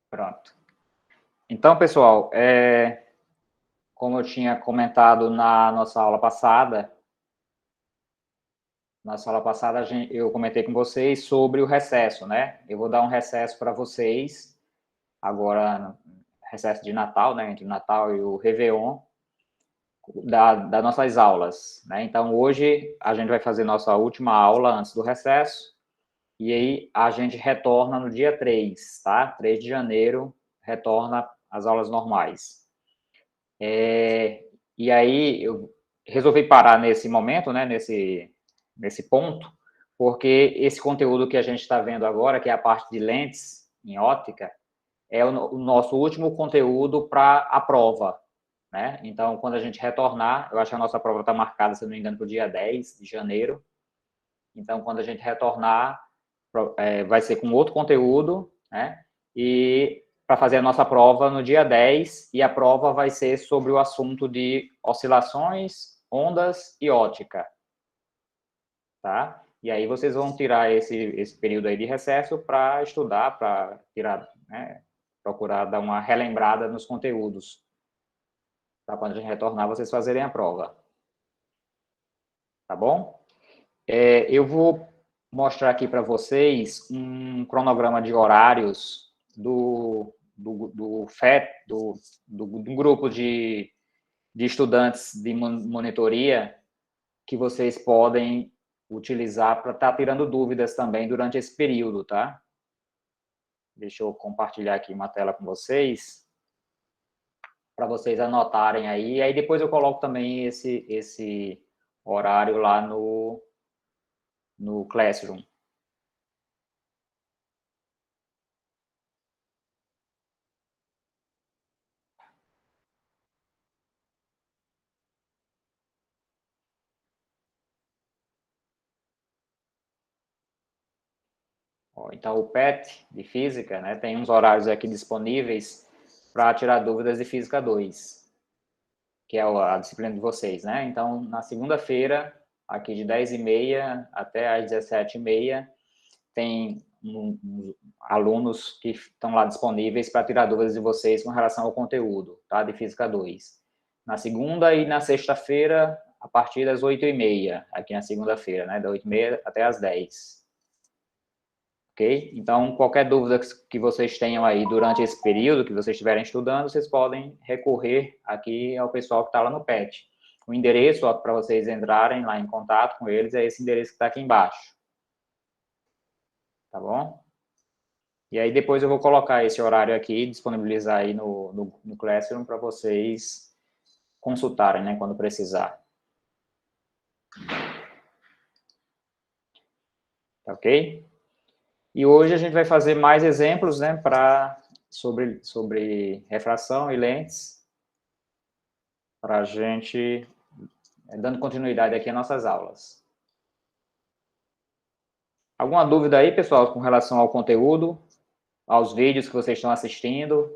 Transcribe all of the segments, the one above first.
Pronto. Então, pessoal, como eu tinha comentado na nossa aula passada, eu comentei com vocês sobre o recesso, né? Eu vou dar um recesso para vocês, agora, recesso de Natal, né? Entre o Natal e o Réveillon, das nossas aulas, né? Então, hoje, a gente vai fazer nossa última aula antes do recesso, e aí a gente retorna no dia 3, tá? 3 de janeiro, retorna às aulas normais. E aí eu resolvi parar nesse momento, né, nesse ponto, porque esse conteúdo que a gente está vendo agora, que é a parte de lentes em óptica, é o nosso último conteúdo para a prova, né? Então, quando a gente retornar, eu acho que a nossa prova está marcada, se não me engano, para o dia 10 de janeiro. Então, quando a gente retornar, vai ser com outro conteúdo, né? E para fazer a nossa prova no dia 10, e a prova vai ser sobre o assunto de oscilações, ondas e ótica, tá? E aí vocês vão tirar esse período aí de recesso para estudar, para tirar, né, procurar dar uma relembrada nos conteúdos, para quando a gente retornar vocês fazerem a prova, tá bom? Eu vou mostrar aqui para vocês um cronograma de horários do FET, do grupo de estudantes de monitoria, que vocês podem utilizar para estar tirando dúvidas também durante esse período, tá? Deixa eu compartilhar aqui uma tela com vocês, para vocês anotarem aí, e aí depois eu coloco também esse horário lá no Classroom. Então, o PET de Física, né, tem uns horários aqui disponíveis para tirar dúvidas de Física 2, que é a disciplina de vocês, né? Então, na segunda-feira, aqui de 10h30 até às 17h30, tem alunos que estão lá disponíveis para tirar dúvidas de vocês com relação ao conteúdo, tá? De Física 2. Na segunda e na sexta-feira, a partir das 8h30, aqui na segunda-feira, né? Da 8h30 até às 10h. Ok? Então, qualquer dúvida que vocês tenham aí durante esse período que vocês estiverem estudando, vocês podem recorrer aqui ao pessoal que está lá no PET. O endereço para vocês entrarem lá em contato com eles é esse endereço que está aqui embaixo. Tá bom? E aí depois eu vou colocar esse horário aqui, disponibilizar aí no Classroom para vocês consultarem, né, quando precisar. Tá ok? E hoje a gente vai fazer mais exemplos, né, sobre refração e lentes, para a gente dando continuidade aqui às nossas aulas. Alguma dúvida aí, pessoal, com relação ao conteúdo, aos vídeos que vocês estão assistindo?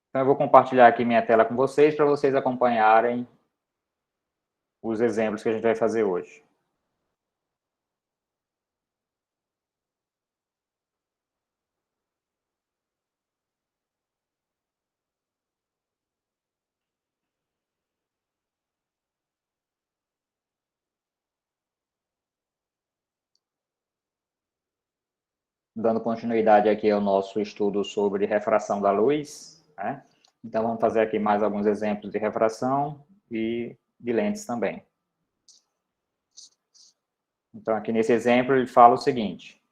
Então, eu vou compartilhar aqui minha tela com vocês, para vocês acompanharem os exemplos que a gente vai fazer hoje. Dando continuidade aqui ao nosso estudo sobre refração da luz, né? Então, vamos fazer aqui mais alguns exemplos de refração e de lentes também. Então, aqui nesse exemplo, ele fala o seguinte: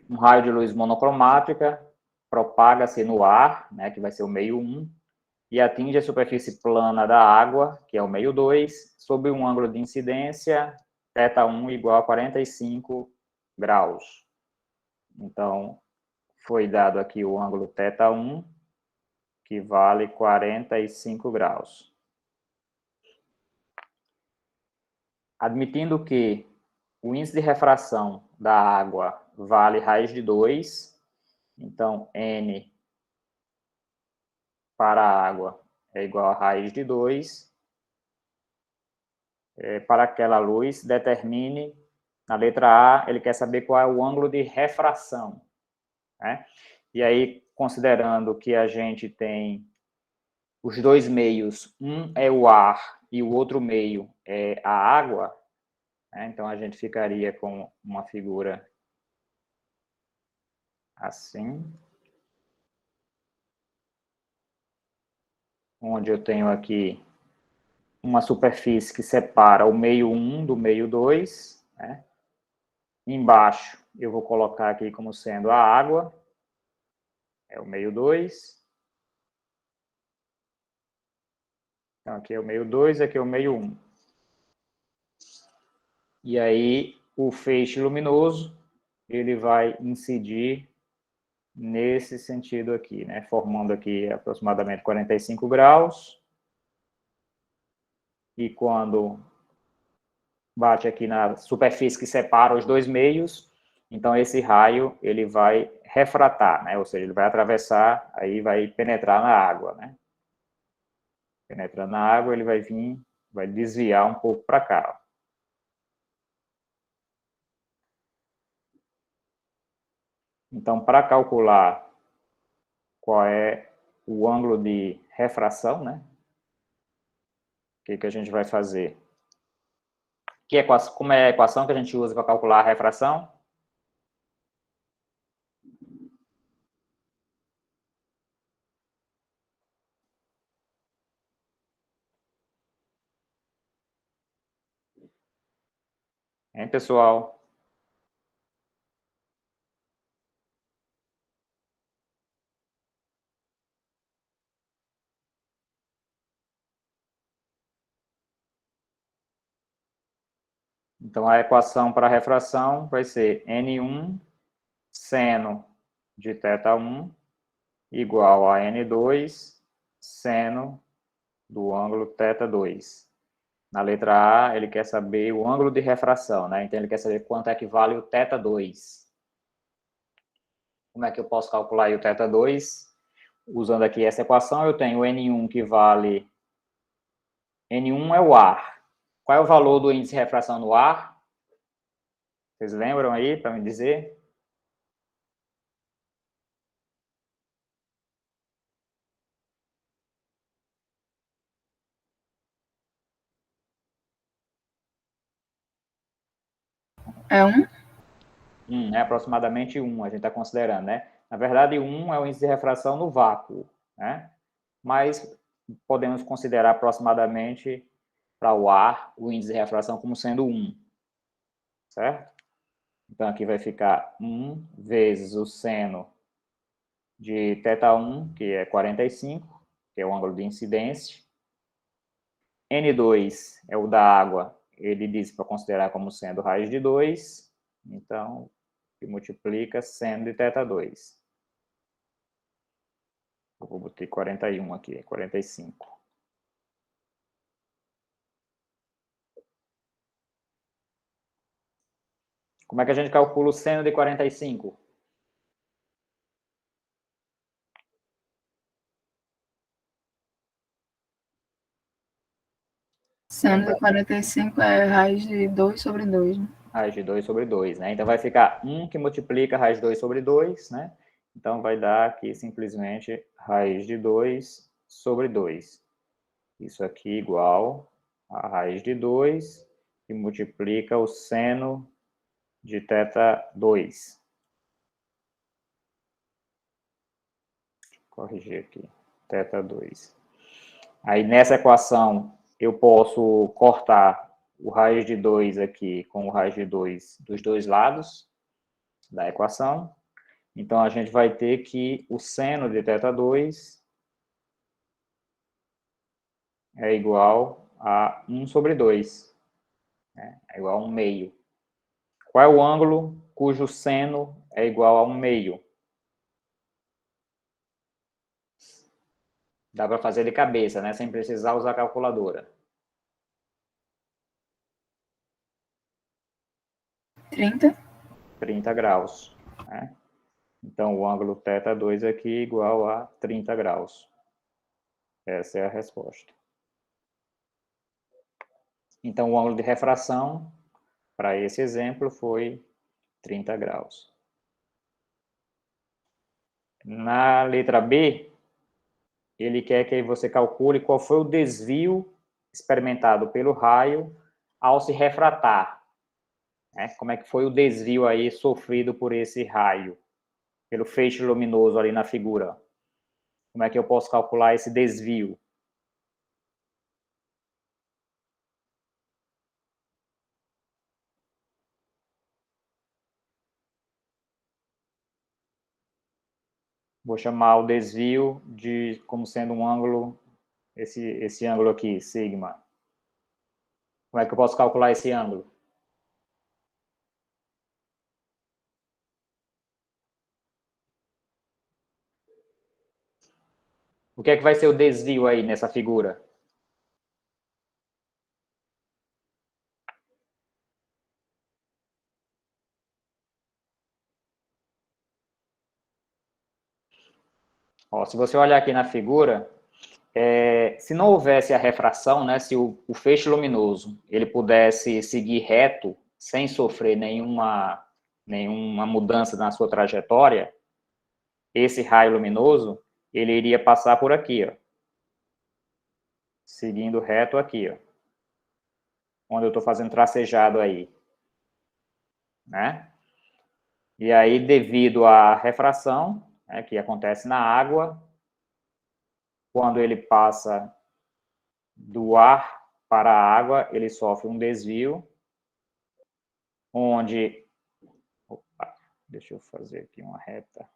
um raio de luz monocromática propaga-se no ar, né, que vai ser o meio 1, e atinge a superfície plana da água, que é o meio 2, sob um ângulo de incidência θ1 igual a 45 graus. Então, foi dado aqui o ângulo θ1, que vale 45 graus. Admitindo que o índice de refração da água vale raiz de 2, então N para a água é igual a raiz de 2, para aquela luz, determine, na letra A, ele quer saber qual é o ângulo de refração, né? E aí, considerando que a gente tem os dois meios, um é o ar e o outro meio é a água, né? Então a gente ficaria com uma figura assim, onde eu tenho aqui uma superfície que separa o meio 1 do meio 2, né? Embaixo eu vou colocar aqui como sendo a água, é o meio 2. Então aqui é o meio 2, aqui é o meio 1. E aí o feixe luminoso, ele vai incidir nesse sentido aqui, né? Formando aqui aproximadamente 45 graus. E quando bate aqui na superfície que separa os dois meios, então esse raio ele vai refratar, né? Ou seja, ele vai atravessar, aí vai penetrar na água, né? Penetrando na água, ele vai vir, vai desviar um pouco para cá. Ó. Então, para calcular qual é o ângulo de refração, né? O que a gente vai fazer? Como é a equação que a gente usa para calcular a refração? Hein, pessoal? Então, a equação para a refração vai ser N1 seno de θ1 igual a N2 seno do ângulo θ2. Na letra A, ele quer saber o ângulo de refração, né? Então, ele quer saber quanto é que vale o θ2. Como é que eu posso calcular aí o θ2? Usando aqui essa equação, eu tenho N1 que vale... N1 é o ar. Qual é o valor do índice de refração no ar? Vocês lembram aí, para me dizer? É 1? É aproximadamente 1, a gente está considerando, né? Na verdade, 1 é o índice de refração no vácuo, né? Mas podemos considerar aproximadamente para o ar o índice de refração como sendo 1, certo? Então, aqui vai ficar 1 vezes o seno de θ1, que é 45, que é o ângulo de incidência. N2 é o da água, ele diz para considerar como sendo raiz de 2, então, que multiplica seno de θ2. Eu vou botar 41 aqui, 45. Como é que a gente calcula o seno de 45? Seno de 45 é raiz de 2 sobre 2, né? Raiz de 2 sobre 2, né? Então vai ficar 1 que multiplica raiz de 2 sobre 2, né? Então vai dar aqui simplesmente raiz de 2 sobre 2. Isso aqui igual a raiz de 2 que multiplica o seno de θ2. Corrigir aqui, θ2. Aí nessa equação eu posso cortar o raiz de 2 aqui com o raiz de 2 dos dois lados da equação. Então a gente vai ter que o seno de θ2 é igual a 1 sobre 2, né? É igual a 1 meio. Qual é o ângulo cujo seno é igual a 1 meio? Dá para fazer de cabeça, né? Sem precisar usar a calculadora. 30? 30 graus, né? Então, o ângulo θ2 aqui é igual a 30 graus. Essa é a resposta. Então, o ângulo de refração, para esse exemplo, foi 30 graus. Na letra B, ele quer que você calcule qual foi o desvio experimentado pelo raio ao se refratar. Né? Como é que foi o desvio aí sofrido por esse raio, pelo feixe luminoso ali na figura? Como é que eu posso calcular esse desvio? Vou chamar o desvio como sendo um ângulo, esse ângulo aqui, sigma. Como é que eu posso calcular esse ângulo? O que é que vai ser o desvio aí nessa figura? Ó, se você olhar aqui na figura, se não houvesse a refração, né, se o feixe luminoso ele pudesse seguir reto, sem sofrer nenhuma mudança na sua trajetória, esse raio luminoso ele iria passar por aqui, ó, seguindo reto aqui, ó, onde eu estou fazendo tracejado aí, né? E aí, devido à refração, né, que acontece na água, quando ele passa do ar para a água, ele sofre um desvio, onde... Opa, deixa eu fazer aqui uma reta.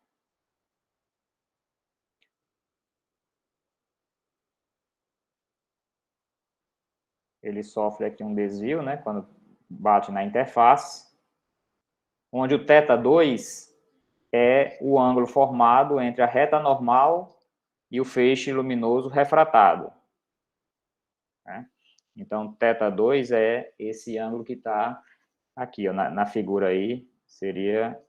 Ele sofre aqui um desvio, né, quando bate na interface, onde o θ2 é o ângulo formado entre a reta normal e o feixe luminoso refratado. Né? Então, θ2 é esse ângulo que está aqui, ó, na figura aí, seria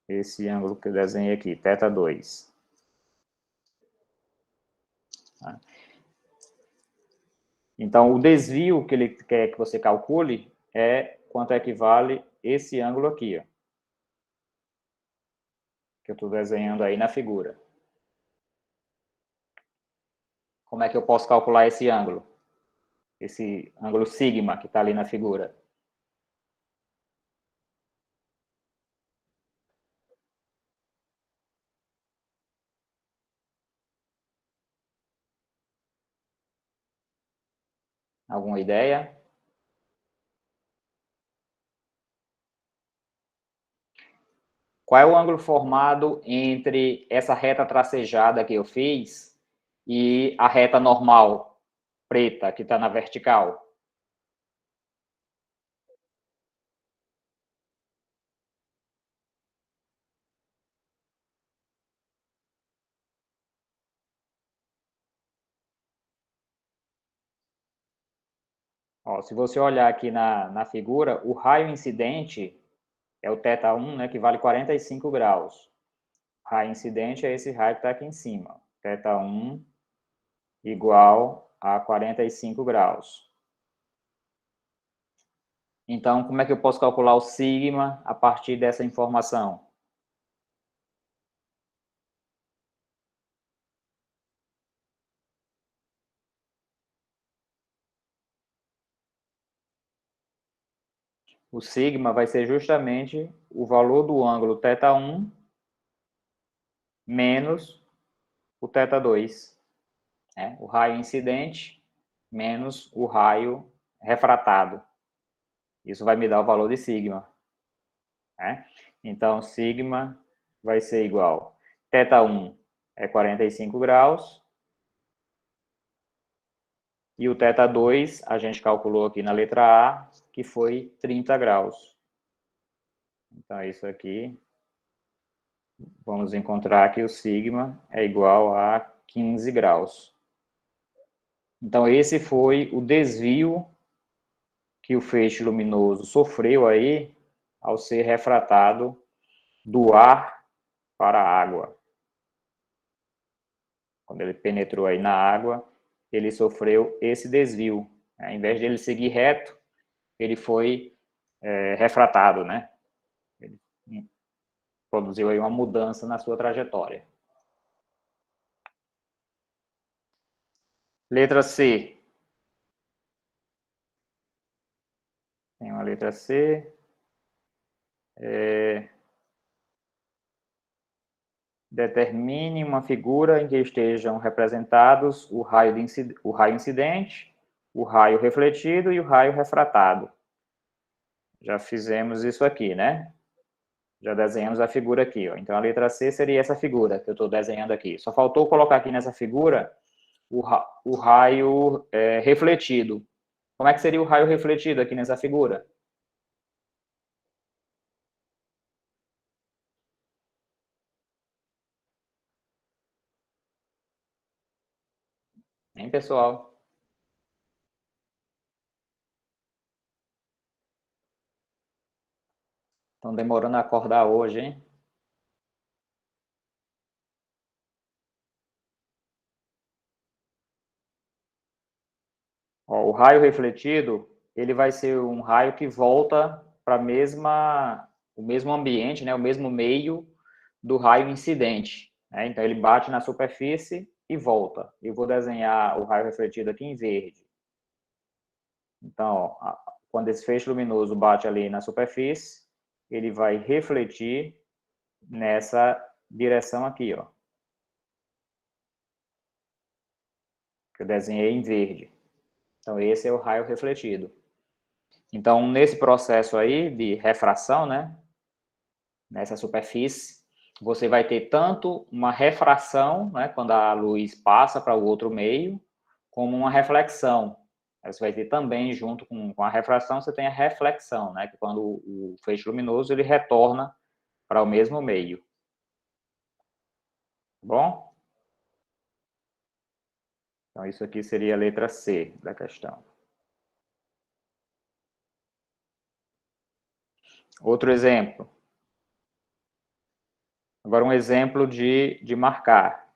esse ângulo que eu desenhei aqui, θ2. Tá? Então, o desvio que ele quer que você calcule é quanto equivale esse ângulo aqui, ó, que eu estou desenhando aí na figura. Como é que eu posso calcular esse ângulo? Esse ângulo sigma que está ali na figura. Alguma ideia? Qual é o ângulo formado entre essa reta tracejada que eu fiz e a reta normal, preta, que está na vertical? Ó, se você olhar aqui na figura, o raio incidente é o θ1, né, que vale 45 graus. O raio incidente é esse raio que está aqui em cima. θ1 igual a 45 graus. Então, como é que eu posso calcular o sigma a partir dessa informação? O sigma vai ser justamente o valor do ângulo θ1 menos o θ2. Né? O raio incidente menos o raio refratado. Isso vai me dar o valor de sigma. Né? Então, sigma vai ser igual. θ1 é 45 graus. E o θ2 a gente calculou aqui na letra A, que foi 30 graus. Então, isso aqui, vamos encontrar que o sigma é igual a 15 graus. Então, esse foi o desvio que o feixe luminoso sofreu aí ao ser refratado do ar para a água. Quando ele penetrou aí na água, ele sofreu esse desvio. Ao invés de ele seguir reto, ele foi refratado, né? Ele produziu aí uma mudança na sua trajetória. Letra C. Tem uma letra C. Determine uma figura em que estejam representados o raio incidente, o raio refletido e o raio refratado. Já fizemos isso aqui, né? Já desenhamos a figura aqui, ó. Então, a letra C seria essa figura que eu estou desenhando aqui. Só faltou colocar aqui nessa figura o raio refletido. Como é que seria o raio refletido aqui nessa figura? Hein, pessoal? Estão demorando a acordar hoje, hein? Ó, o raio refletido, ele vai ser um raio que volta para o mesmo ambiente, né, o mesmo meio do raio incidente. Né? Então, ele bate na superfície e volta. Eu vou desenhar o raio refletido aqui em verde. Então, ó, quando esse feixe luminoso bate ali na superfície, ele vai refletir nessa direção aqui, ó. Que eu desenhei em verde. Então, esse é o raio refletido. Então, nesse processo aí de refração, né, nessa superfície, você vai ter tanto uma refração, né, quando a luz passa para o outro meio, como uma reflexão. Aí você vai ter também, junto com a refração, você tem a reflexão, né, que quando o feixe luminoso ele retorna para o mesmo meio. Bom? Então, isso aqui seria a letra C da questão. Outro exemplo. Agora, um exemplo de marcar.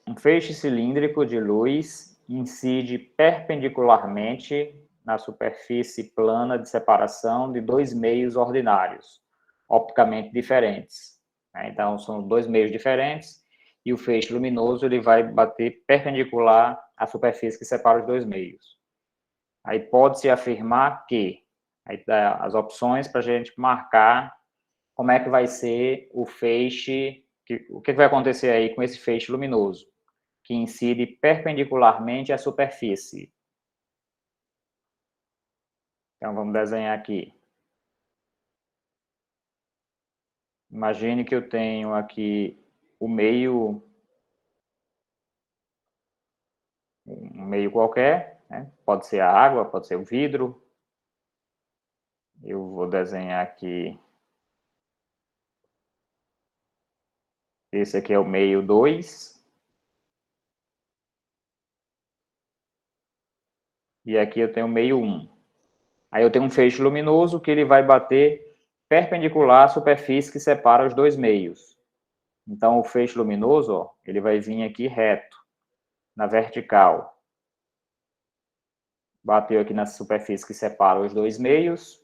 Um feixe cilíndrico de luz incide perpendicularmente na superfície plana de separação de dois meios ordinários, opticamente diferentes. Então, são dois meios diferentes e o feixe luminoso ele vai bater perpendicular à superfície que separa os dois meios. Aí pode-se afirmar que, aí dá as opções para a gente marcar como é que vai ser o feixe, o que vai acontecer aí com esse feixe luminoso, que incide perpendicularmente à superfície. Então, vamos desenhar aqui. Imagine que eu tenho aqui o meio, um meio qualquer, né? Pode ser a água, pode ser o vidro. Eu vou desenhar aqui. Esse aqui é o meio 2. E aqui eu tenho o meio 1. Aí eu tenho um feixe luminoso que ele vai bater perpendicular à superfície que separa os dois meios. Então, o feixe luminoso, ó, ele vai vir aqui reto, na vertical. Bateu aqui na superfície que separa os dois meios.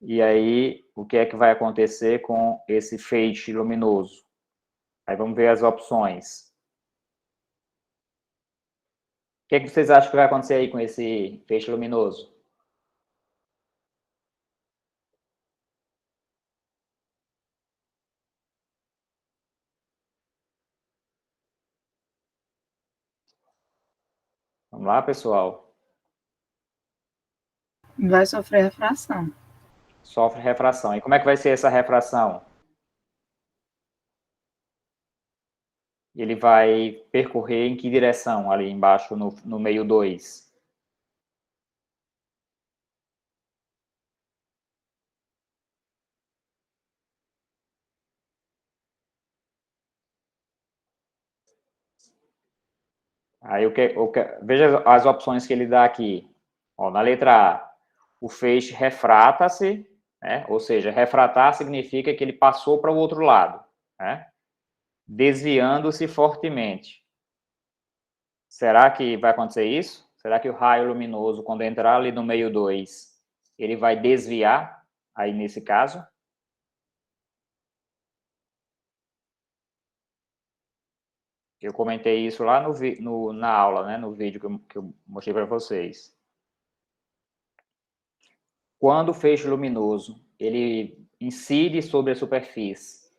E aí, o que é que vai acontecer com esse feixe luminoso? Aí vamos ver as opções. O que é que vocês acham que vai acontecer aí com esse feixe luminoso? Vamos lá, pessoal? Vai sofrer refração. Sofre refração. E como é que vai ser essa refração? Ele vai percorrer em que direção ali embaixo no meio 2? Aí veja as opções que ele dá aqui. Ó, na letra A, o feixe refrata-se né? Ou seja, refratar significa que ele passou para o outro lado, né? Desviando-se fortemente. Será que vai acontecer isso? Será que o raio luminoso, quando entrar ali no meio 2, ele vai desviar, aí nesse caso? Eu comentei isso lá na aula, né, no vídeo que eu mostrei para vocês. Quando o feixe luminoso ele incide sobre a superfície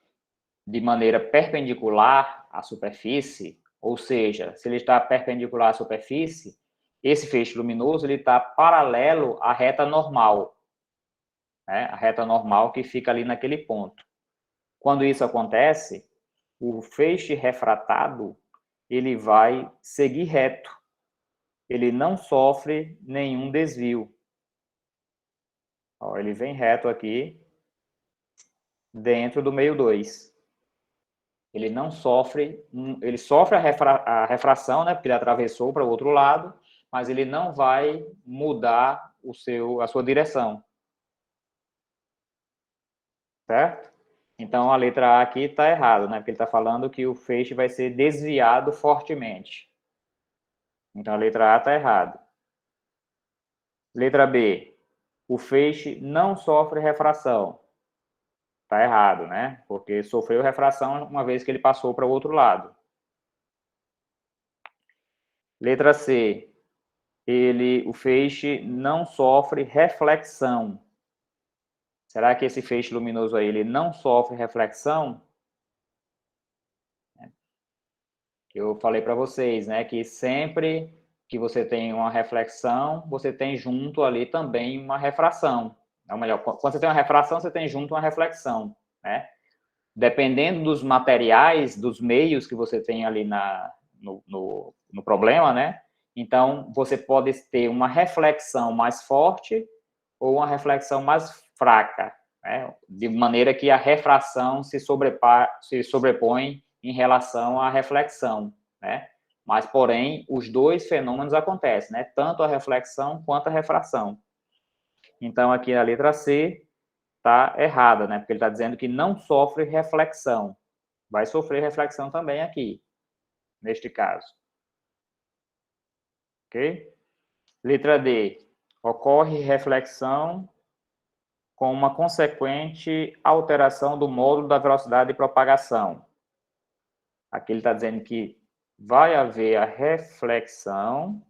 de maneira perpendicular à superfície, ou seja, se ele está perpendicular à superfície, esse feixe luminoso ele está paralelo à reta normal, né? A reta normal que fica ali naquele ponto. Quando isso acontece, o feixe refratado ele vai seguir reto, ele não sofre nenhum desvio. Ó, ele vem reto aqui dentro do meio 2. Ele não sofre, ele sofre a refração, né, porque ele atravessou para o outro lado, mas ele não vai mudar a sua direção. Certo? Então, a letra A aqui está errada, né, porque ele está falando que o feixe vai ser desviado fortemente. Então, a letra A está errada. Letra B, o feixe não sofre refração. Está errado, né? Porque sofreu refração uma vez que ele passou para o outro lado. Letra C, o feixe não sofre reflexão. Será que esse feixe luminoso aí ele não sofre reflexão? Eu falei para vocês, né, que sempre que você tem uma reflexão, você tem junto ali também uma refração. Ou melhor, quando você tem uma refração, você tem junto uma reflexão, né? Dependendo dos materiais, dos meios que você tem ali no problema, né? Então, você pode ter uma reflexão mais forte ou uma reflexão mais fraca, né? De maneira que a refração se sobrepõe em relação à reflexão, né? Mas, porém, os dois fenômenos acontecem, né? Tanto a reflexão quanto a refração. Então, aqui a letra C está errada, né? Porque ele está dizendo que não sofre reflexão. Vai sofrer reflexão também aqui, neste caso. Ok? Letra D. Ocorre reflexão com uma consequente alteração do módulo da velocidade de propagação. Aqui ele está dizendo que vai haver a reflexão,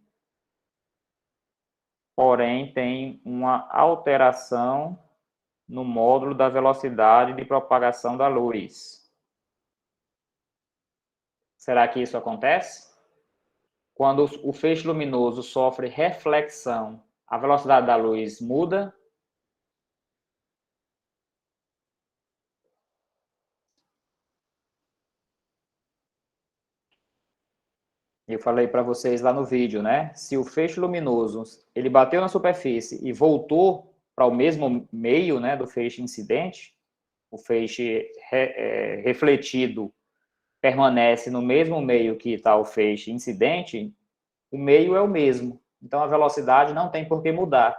porém tem uma alteração no módulo da velocidade de propagação da luz. Será que isso acontece? Quando o feixe luminoso sofre reflexão, a velocidade da luz muda? Eu falei para vocês lá no vídeo, né? Se o feixe luminoso ele bateu na superfície e voltou para o mesmo meio, né, do feixe incidente, o feixe refletido permanece no mesmo meio que está o feixe incidente, o meio é o mesmo. Então a velocidade não tem por que mudar.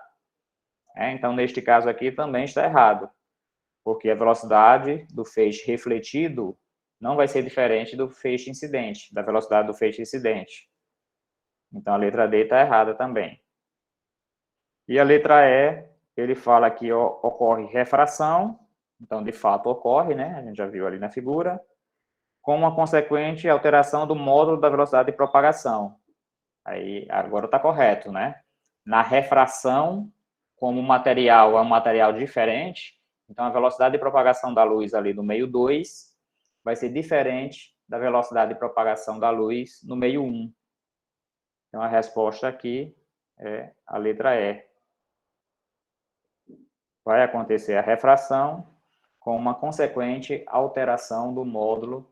Então, neste caso aqui também está errado, porque a velocidade do feixe refletido não vai ser diferente do feixe incidente, da velocidade do feixe incidente. Então, a letra D está errada também. E a letra E, ele fala que ocorre refração, então, de fato, ocorre, né? A gente já viu ali na figura, com uma consequente alteração do módulo da velocidade de propagação. Aí, agora está correto, né? Na refração, como o material é um material diferente, então a velocidade de propagação da luz ali no meio 2 vai ser diferente da velocidade de propagação da luz no meio 1. Então, a resposta aqui é a letra E. Vai acontecer a refração com uma consequente alteração do módulo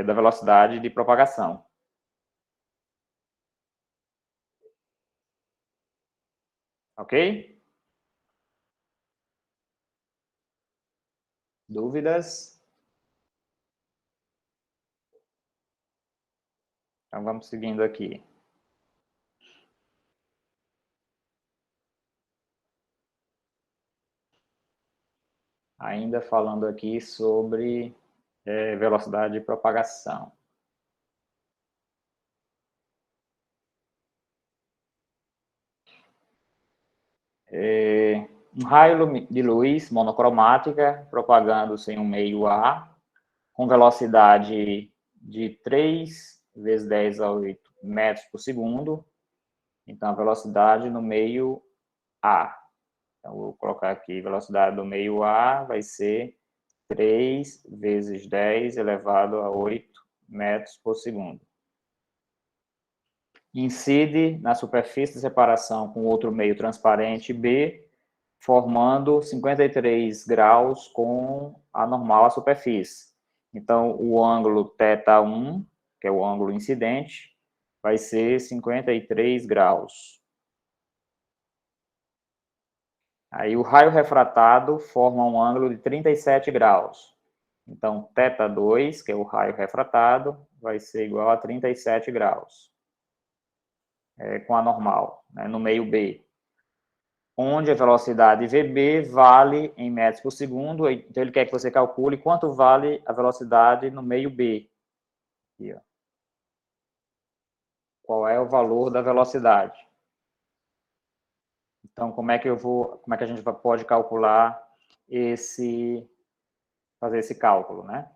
da velocidade de propagação. Ok? Dúvidas? Então, vamos seguindo aqui. Ainda falando aqui sobre velocidade de propagação. Um raio de luz monocromática propagando-se em um meio A, com velocidade de 3 vezes 10 a 8 metros por segundo. Então, a velocidade no meio A. Então, vou colocar aqui, velocidade do meio A vai ser 3 vezes 10 elevado a 8 metros por segundo. Incide na superfície de separação com outro meio transparente B, formando 53 graus com a normal à superfície. Então, o ângulo θ1, que é o ângulo incidente, vai ser 53 graus. Aí, o raio refratado forma um ângulo de 37 graus. Então, θ2, que é o raio refratado, vai ser igual a 37 graus. Com a normal, né, no meio B. Onde a velocidade VB vale em metros por segundo, então ele quer que você calcule quanto vale a velocidade no meio B. Aqui, ó. Qual é o valor da velocidade? Então, como é que a gente pode calcular fazer esse cálculo, né?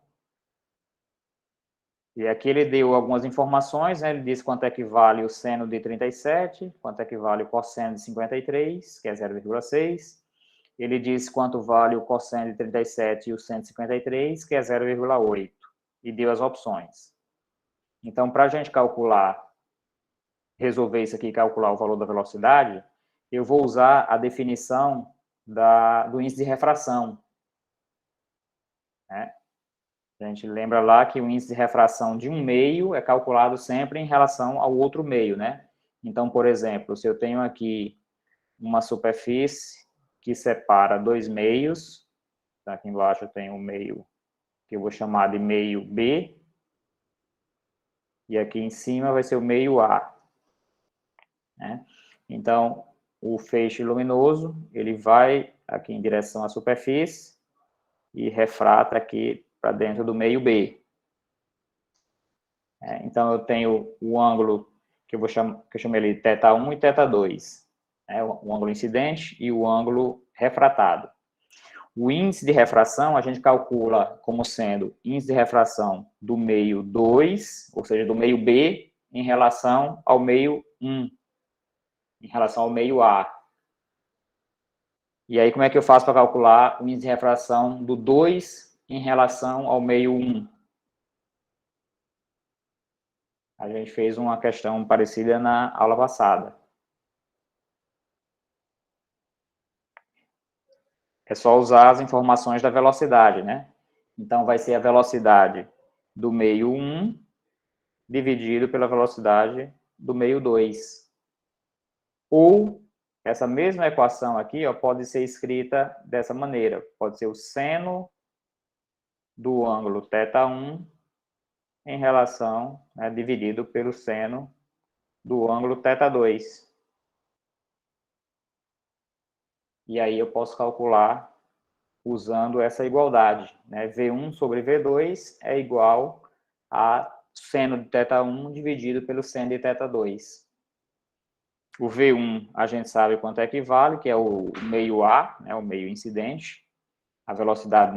E aqui ele deu algumas informações, né? Ele disse quanto é que vale o seno de 37, quanto é que vale o cosseno de 53, que é 0,6. Ele disse quanto vale o cosseno de 37 e o seno de 53, que é 0,8. E deu as opções. Então, para a gente resolver isso aqui e calcular o valor da velocidade, eu vou usar a definição do índice de refração. Né? A gente lembra lá que o índice de refração de um meio é calculado sempre em relação ao outro meio, né? Então, por exemplo, se eu tenho aqui uma superfície que separa dois meios, tá? Aqui embaixo eu tenho um meio que eu vou chamar de meio B, e aqui em cima vai ser o meio A. Né? Então, o feixe luminoso, ele vai aqui em direção à superfície e refrata aqui para dentro do meio B. Então, eu tenho o ângulo que eu chamei ali de θ1 e θ2, né? O ângulo incidente e o ângulo refratado. O índice de refração a gente calcula como sendo índice de refração do meio 2, ou seja, do meio B, em relação ao meio 1, em relação ao meio A. E aí, como é que eu faço para calcular o índice de refração do 2 em relação ao meio 1? A gente fez uma questão parecida na aula passada. É só usar as informações da velocidade, né? Então, vai ser a velocidade do meio 1 dividido pela velocidade do meio 2. Ou, essa mesma equação aqui, ó, pode ser escrita dessa maneira. Pode ser o seno do ângulo θ1 em relação, né, dividido pelo seno do ângulo θ2. E aí eu posso calcular usando essa igualdade, né? V1 sobre V2 é igual a seno de θ1 dividido pelo seno de θ2. O V1 a gente sabe quanto é que vale, que é o meio A, né, o meio incidente. A velocidade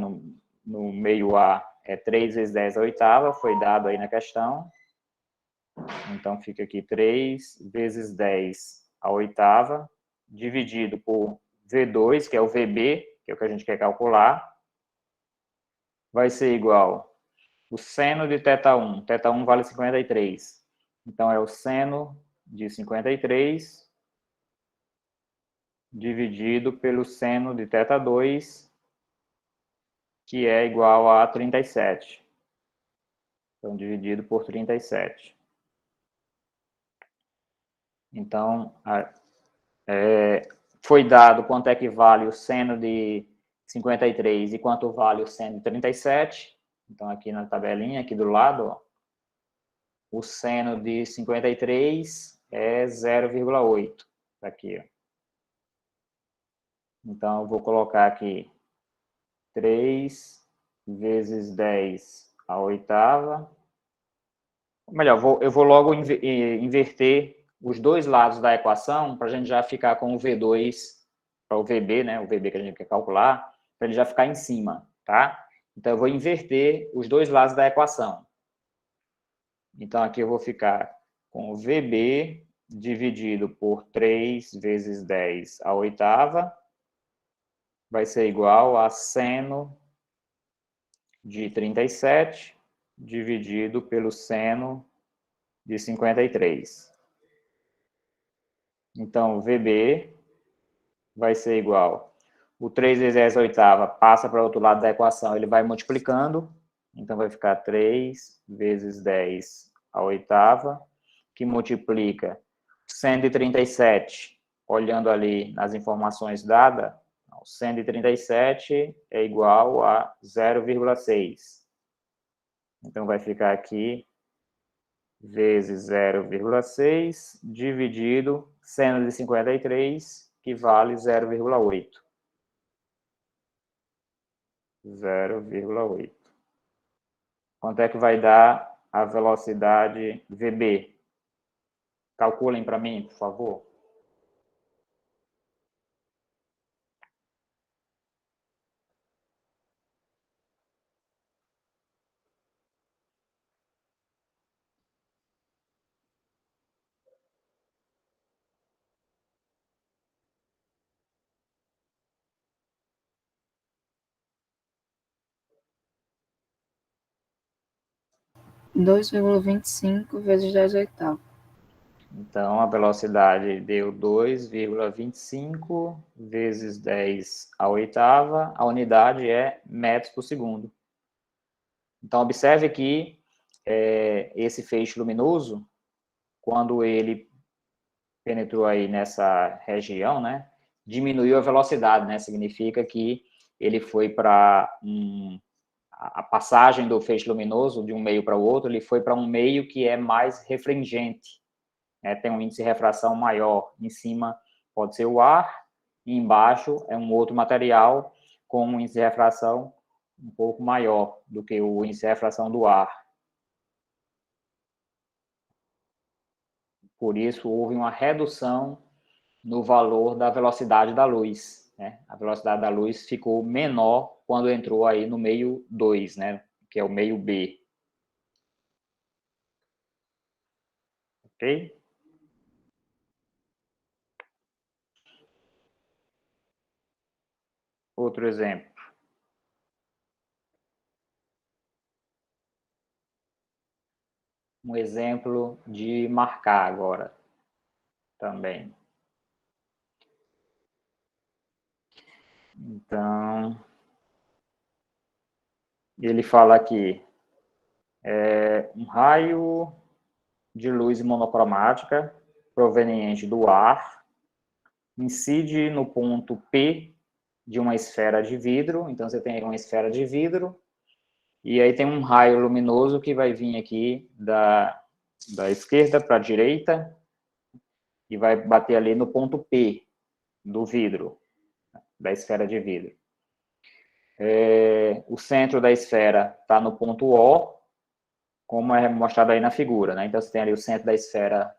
no meio A é 3 vezes 10 a oitava, foi dado aí na questão. Então, fica aqui 3 vezes 10 a oitava, dividido por V2, que é o VB, que é o que a gente quer calcular, vai ser igual o seno de θ1. θ1 vale 53. Então, é o seno de 53 dividido pelo seno de θ2, que é igual a 37. Então, dividido por 37. Então, foi dado quanto é que vale o seno de 53 e quanto vale o seno de 37. Então, aqui na tabelinha, aqui do lado, ó, o seno de 53 é 0,8. Aqui, ó. Então, eu vou colocar aqui 3 vezes 10 à oitava. Melhor, eu vou logo inverter os dois lados da equação para a gente já ficar com o V2, para o VB, né? O VB que a gente quer calcular, para ele já ficar em cima, tá? Então, eu vou inverter os dois lados da equação. Então, aqui eu vou ficar com o VB dividido por 3 vezes 10 à oitava, vai ser igual a seno de 37 dividido pelo seno de 53. Então, o VB vai ser igual. O 3 vezes 10 à oitava passa para o outro lado da equação, ele vai multiplicando. Então, vai ficar 3 vezes 10 à oitava, que multiplica 137, olhando ali nas informações dadas, 137 é igual a 0,6. Então, vai ficar aqui vezes 0,6 dividido seno de 53, que vale 0,8. 0,8. Quanto é que vai dar a velocidade VB? Calculem para mim, por favor. Dois vírgula vinte e cinco vezes 10 oitavos. Então, a velocidade deu 2,25 vezes 10 à oitava. A unidade é metros por segundo. Então, observe que esse feixe luminoso, quando ele penetrou aí nessa região, né, diminuiu a velocidade, né, significa que ele foi para a passagem do feixe luminoso de um meio para o outro, ele foi para um meio que é mais refringente, né, tem um índice de refração maior. Em cima pode ser o ar, e embaixo é um outro material com um índice de refração um pouco maior do que o índice de refração do ar. Por isso, houve uma redução no valor da velocidade da luz, né? A velocidade da luz ficou menor quando entrou aí no meio 2, né? Que é o meio B. Ok? Outro exemplo. Um exemplo de marcar agora também. Então, ele fala aqui, um raio de luz monocromática proveniente do ar incide no ponto P de uma esfera de vidro. Então, você tem uma esfera de vidro, e aí tem um raio luminoso que vai vir aqui da esquerda para a direita e vai bater ali no ponto P do vidro, da esfera de vidro. O centro da esfera está no ponto O, como é mostrado aí na figura, né? Então, você tem ali o centro da esfera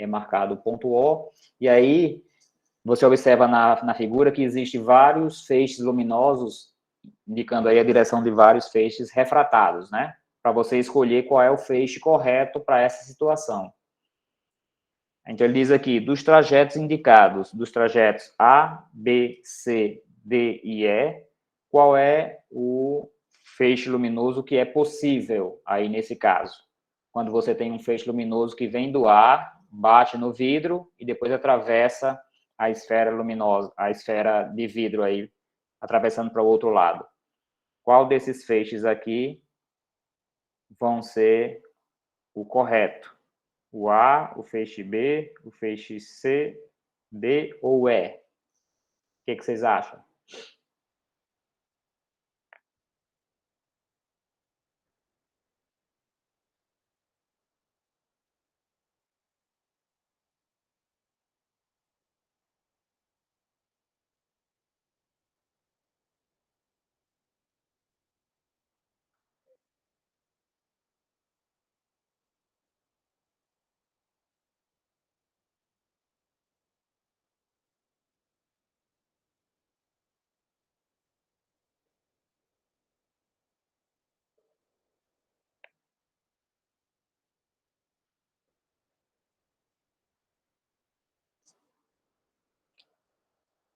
marcado ponto O, e aí você observa na figura que existe vários feixes luminosos, indicando aí a direção de vários feixes refratados, né? Para você escolher qual é o feixe correto para essa situação. Então, ele diz aqui, dos trajetos indicados, dos trajetos A, B, C, D e E, qual é o feixe luminoso que é possível aí nesse caso? Quando você tem um feixe luminoso que vem do ar, bate no vidro e depois atravessa a esfera luminosa, a esfera de vidro aí, atravessando para o outro lado. Qual desses feixes aqui vão ser o correto? O A, o feixe B, o feixe C, D ou E? O que vocês acham?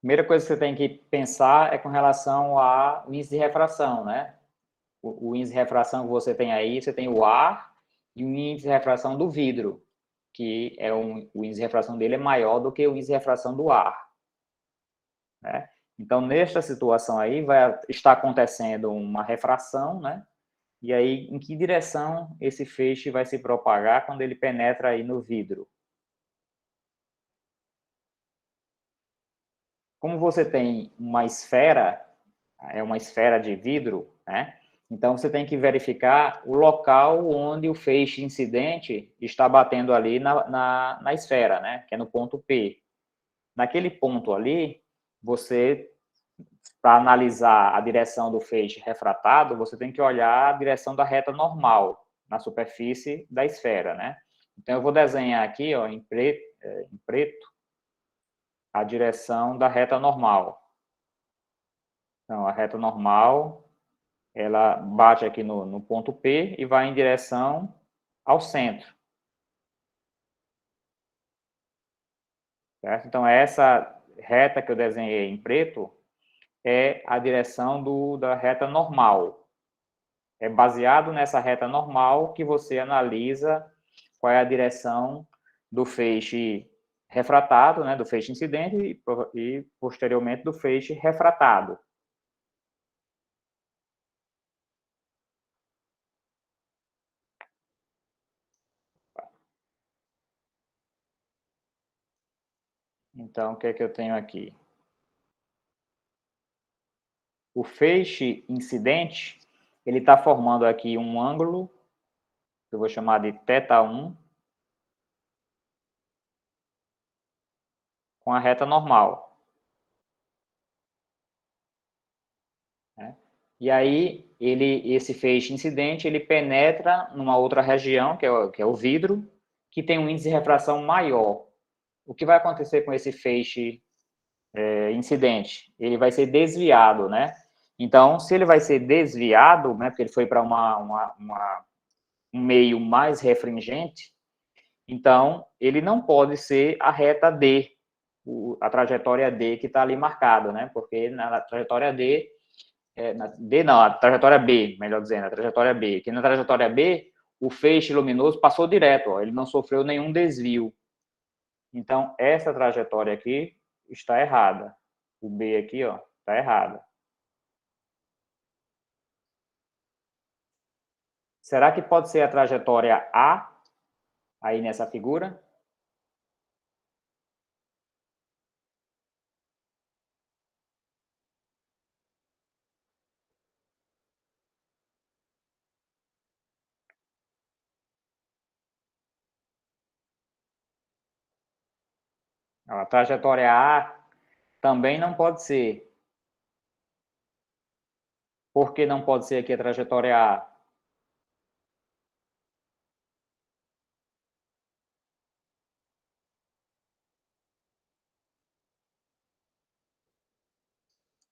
Primeira coisa que você tem que pensar é com relação ao índice de refração, né? O índice de refração que você tem aí, você tem o ar e o índice de refração do vidro, que é o índice de refração dele é maior do que o índice de refração do ar, né? Então, nesta situação aí, vai estar acontecendo uma refração, né? E aí, em que direção esse feixe vai se propagar quando ele penetra aí no vidro? Como você tem uma esfera, é uma esfera de vidro, né? Então, você tem que verificar o local onde o feixe incidente está batendo ali na esfera, né? Que é no ponto P. Naquele ponto ali, você, para analisar a direção do feixe refratado, você tem que olhar a direção da reta normal na superfície da esfera, né? Então, eu vou desenhar aqui, ó, em preto, a direção da reta normal. Então, a reta normal, ela bate aqui no ponto P e vai em direção ao centro. Certo? Então, essa reta que eu desenhei em preto é a direção da reta normal. É baseado nessa reta normal que você analisa qual é a direção do feixe refratado, né, do feixe incidente e posteriormente do feixe refratado. Então, o que é que eu tenho aqui? O feixe incidente, ele está formando aqui um ângulo, que eu vou chamar de θ1, com a reta normal. Né? E aí, esse feixe incidente, ele penetra numa outra região, que é o vidro, que tem um índice de refração maior. O que vai acontecer com esse feixe incidente? Ele vai ser desviado, né? Então, se ele vai ser desviado, né, porque ele foi para um meio mais refringente, então ele não pode ser a reta D, a trajetória D que está ali marcada, né? Porque na trajetória D, a trajetória B, melhor dizendo, a trajetória B, que na trajetória B, o feixe luminoso passou direto, ó, ele não sofreu nenhum desvio. Então, essa trajetória aqui está errada. O B aqui, ó, está errada. Será que pode ser a trajetória A, aí nessa figura? A trajetória A também não pode ser. Por que não pode ser aqui a trajetória A?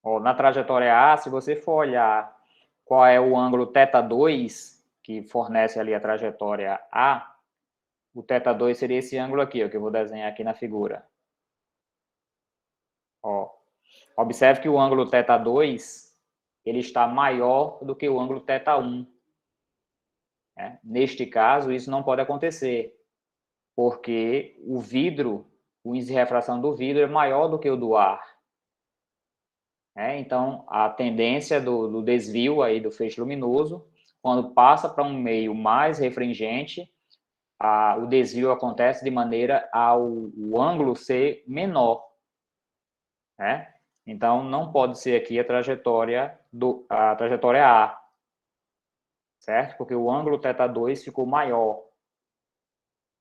Ó, na trajetória A, se você for olhar qual é o ângulo θ2 que fornece ali a trajetória A, o θ2 seria esse ângulo aqui, ó, que eu vou desenhar aqui na figura. Ó, observe que o ângulo θ2 ele está maior do que o ângulo θ1. Né? Neste caso, isso não pode acontecer, porque o vidro, o índice de refração do vidro é maior do que o do ar. Então, a tendência do desvio aí do feixe luminoso, quando passa para um meio mais refringente, o desvio acontece de maneira ao o ângulo ser menor. Né? Então, não pode ser aqui a trajetória A, certo? Porque o ângulo θ2 ficou maior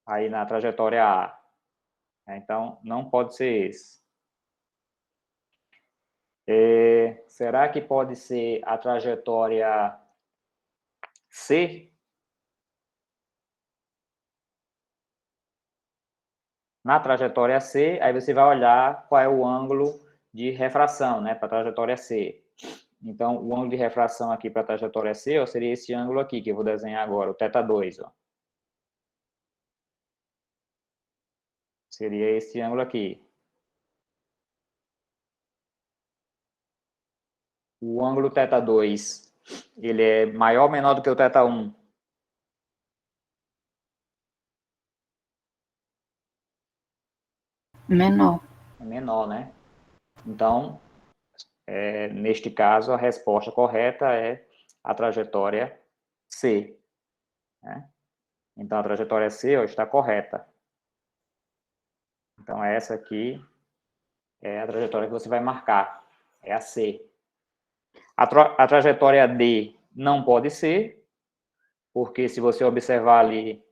aí na trajetória A. Então, não pode ser esse. Será que pode ser a trajetória C? Na trajetória C, aí você vai olhar qual é o ângulo de refração, né, para a trajetória C. Então, o ângulo de refração aqui para a trajetória C, ó, seria esse ângulo aqui, que eu vou desenhar agora, o θ2, ó. Seria esse ângulo aqui. o ângulo θ2, ele é maior ou menor do que o θ1? Menor. É menor, né? Então, neste caso, a resposta correta é a trajetória C. Né? Então, a trajetória C ó, está correta. Então, essa aqui é a trajetória que você vai marcar. É a C. A trajetória D não pode ser, porque se você observar ali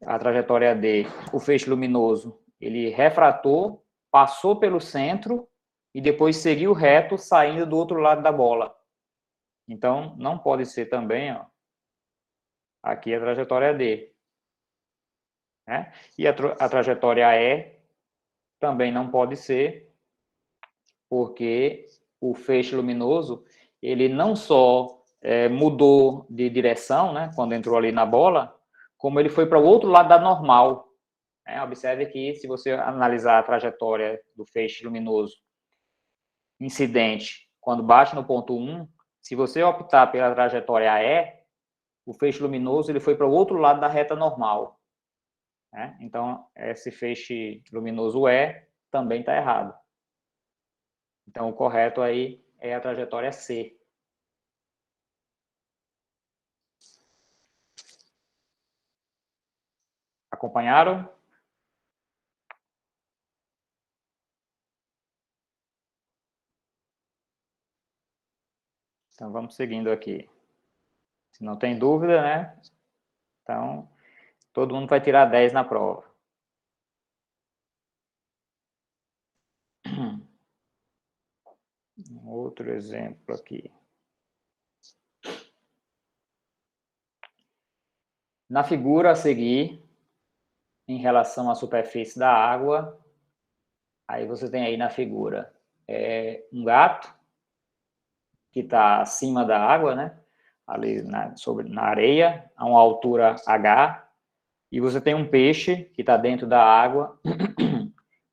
a trajetória D, o feixe luminoso, ele refratou, passou pelo centro e depois seguiu reto, saindo do outro lado da bola. Então, não pode ser também, ó, aqui a trajetória D. Né? E a trajetória E também não pode ser, porque o feixe luminoso, ele não só mudou de direção, né, quando entrou ali na bola, como ele foi para o outro lado da normal. Observe que, se você analisar a trajetória do feixe luminoso incidente, quando bate no ponto 1, se você optar pela trajetória E, o feixe luminoso ele foi para o outro lado da reta normal. Então, esse feixe luminoso E também está errado. Então, o correto aí é a trajetória C. Acompanharam? Então, vamos seguindo aqui. Se não tem dúvida, né? Então, todo mundo vai tirar 10 na prova. Outro exemplo aqui. Na figura a seguir, em relação à superfície da água, aí você tem aí na figura um gato que está acima da água, né? Ali na areia, a uma altura H, e você tem um peixe que está dentro da água,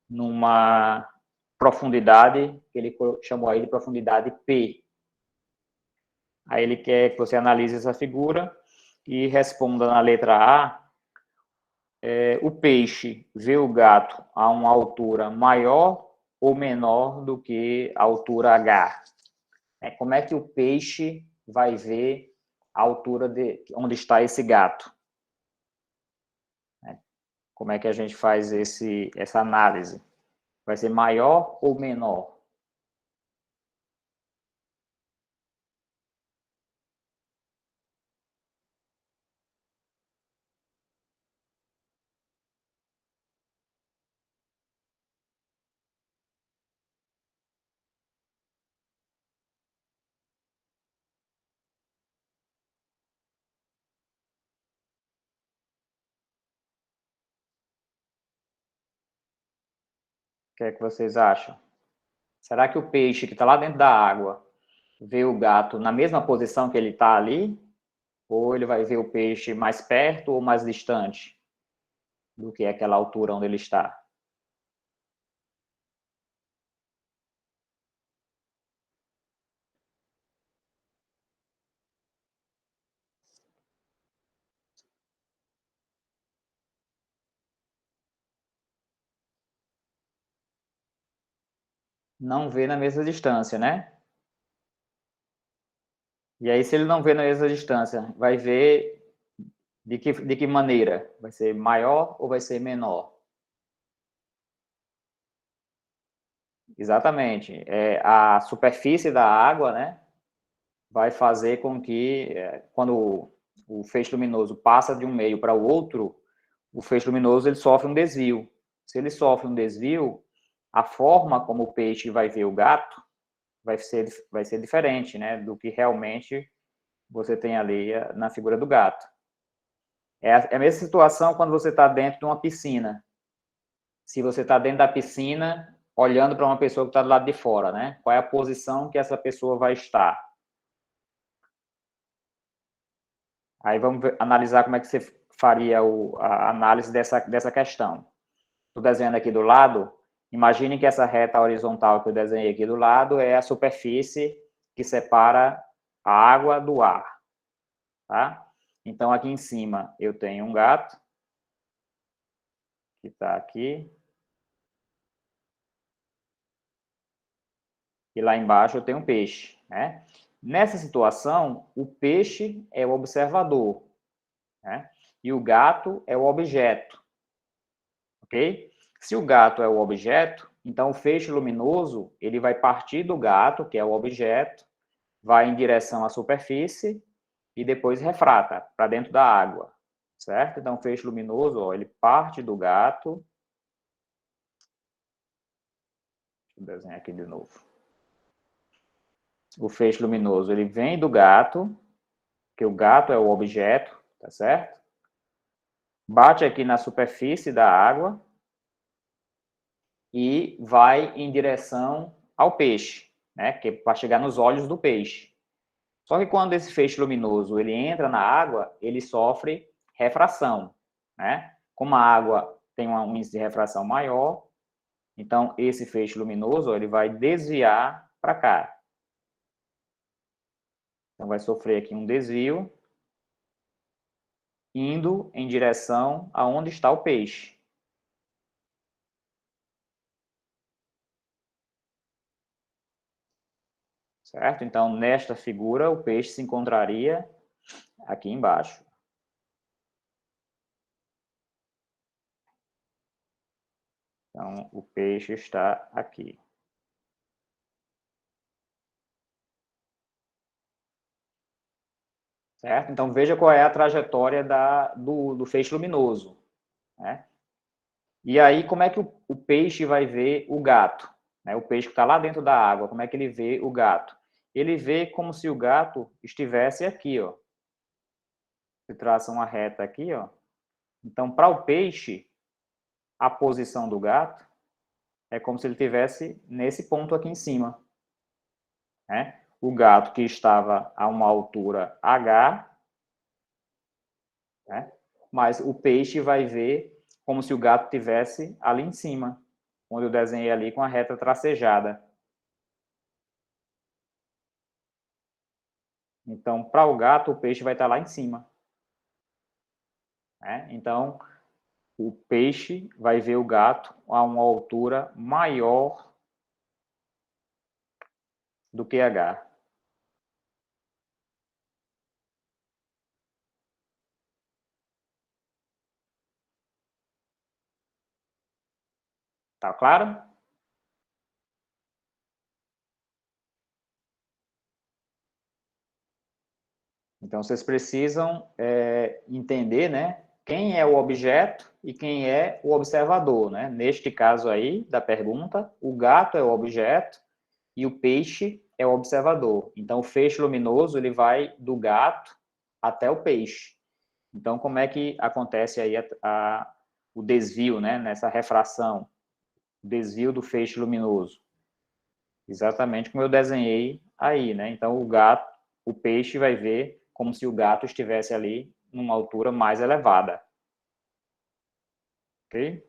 numa profundidade, que ele chamou aí de profundidade P. Aí ele quer que você analise essa figura e responda na letra A, o peixe vê o gato a uma altura maior ou menor do que a altura H. Como é que o peixe vai ver a altura de onde está esse gato? Como é que a gente faz essa análise? Vai ser maior ou menor? O que é que vocês acham? Será que o peixe que está lá dentro da água vê o gato na mesma posição que ele está ali? Ou ele vai ver o peixe mais perto ou mais distante do que aquela altura onde ele está? Não vê na mesma distância, né? E aí, se ele não vê na mesma distância, vai ver de que maneira? Vai ser maior ou vai ser menor? Exatamente. A superfície da água, né, vai fazer com que, quando o feixe luminoso passa de um meio para o outro, o feixe luminoso ele sofre um desvio. Se ele sofre um desvio, a forma como o peixe vai ver o gato vai ser diferente, né, do que realmente você tem ali na figura do gato. É a mesma situação quando você está dentro de uma piscina. Se você está dentro da piscina, olhando para uma pessoa que está do lado de fora, né? Qual é a posição que essa pessoa vai estar? Aí vamos analisar como é que você faria a análise dessa questão. Estou desenhando aqui do lado, imagine que essa reta horizontal que eu desenhei aqui do lado é a superfície que separa a água do ar, tá? Então, aqui em cima eu tenho um gato, que está aqui. E lá embaixo eu tenho um peixe, né? Nessa situação, o peixe é o observador, né? E o gato é o objeto, ok? Se o gato é o objeto, então o feixe luminoso, ele vai partir do gato, que é o objeto, vai em direção à superfície e depois refrata para dentro da água, certo? Então, o feixe luminoso, ó, ele parte do gato. Deixa eu desenhar aqui de novo. O feixe luminoso, ele vem do gato, que o gato é o objeto, tá certo? Bate aqui na superfície da água e vai em direção ao peixe, né? Que é para chegar nos olhos do peixe. Só que quando esse feixe luminoso ele entra na água, ele sofre refração, né? Como a água tem um índice de refração maior, então esse feixe luminoso ele vai desviar para cá. Então vai sofrer aqui um desvio, indo em direção aonde está o peixe. Certo? Então, nesta figura, o peixe se encontraria aqui embaixo. Então, o peixe está aqui. Certo? Então, veja qual é a trajetória do feixe luminoso, né? E aí, como é que o peixe vai ver o gato? Né? O peixe que está lá dentro da água, como é que ele vê o gato? Ele vê como se o gato estivesse aqui, ó. Se traça uma reta aqui, ó. Então, para o peixe, a posição do gato é como se ele estivesse nesse ponto aqui em cima, né? O gato que estava a uma altura H, né? Mas o peixe vai ver como se o gato estivesse ali em cima, onde eu desenhei ali com a reta tracejada. Então, para o gato, o peixe vai estar lá em cima, né? Então, o peixe vai ver o gato a uma altura maior do que H. Tá claro? Então, vocês precisam entender, né, quem é o objeto e quem é o observador, né? Neste caso aí, da pergunta, o gato é o objeto e o peixe é o observador. Então, o feixe luminoso, ele vai do gato até o peixe. Então, como é que acontece aí o desvio, né, nessa refração? O desvio do feixe luminoso. Exatamente como eu desenhei aí, né? Então, o peixe vai ver como se o gato estivesse ali numa altura mais elevada. Ok?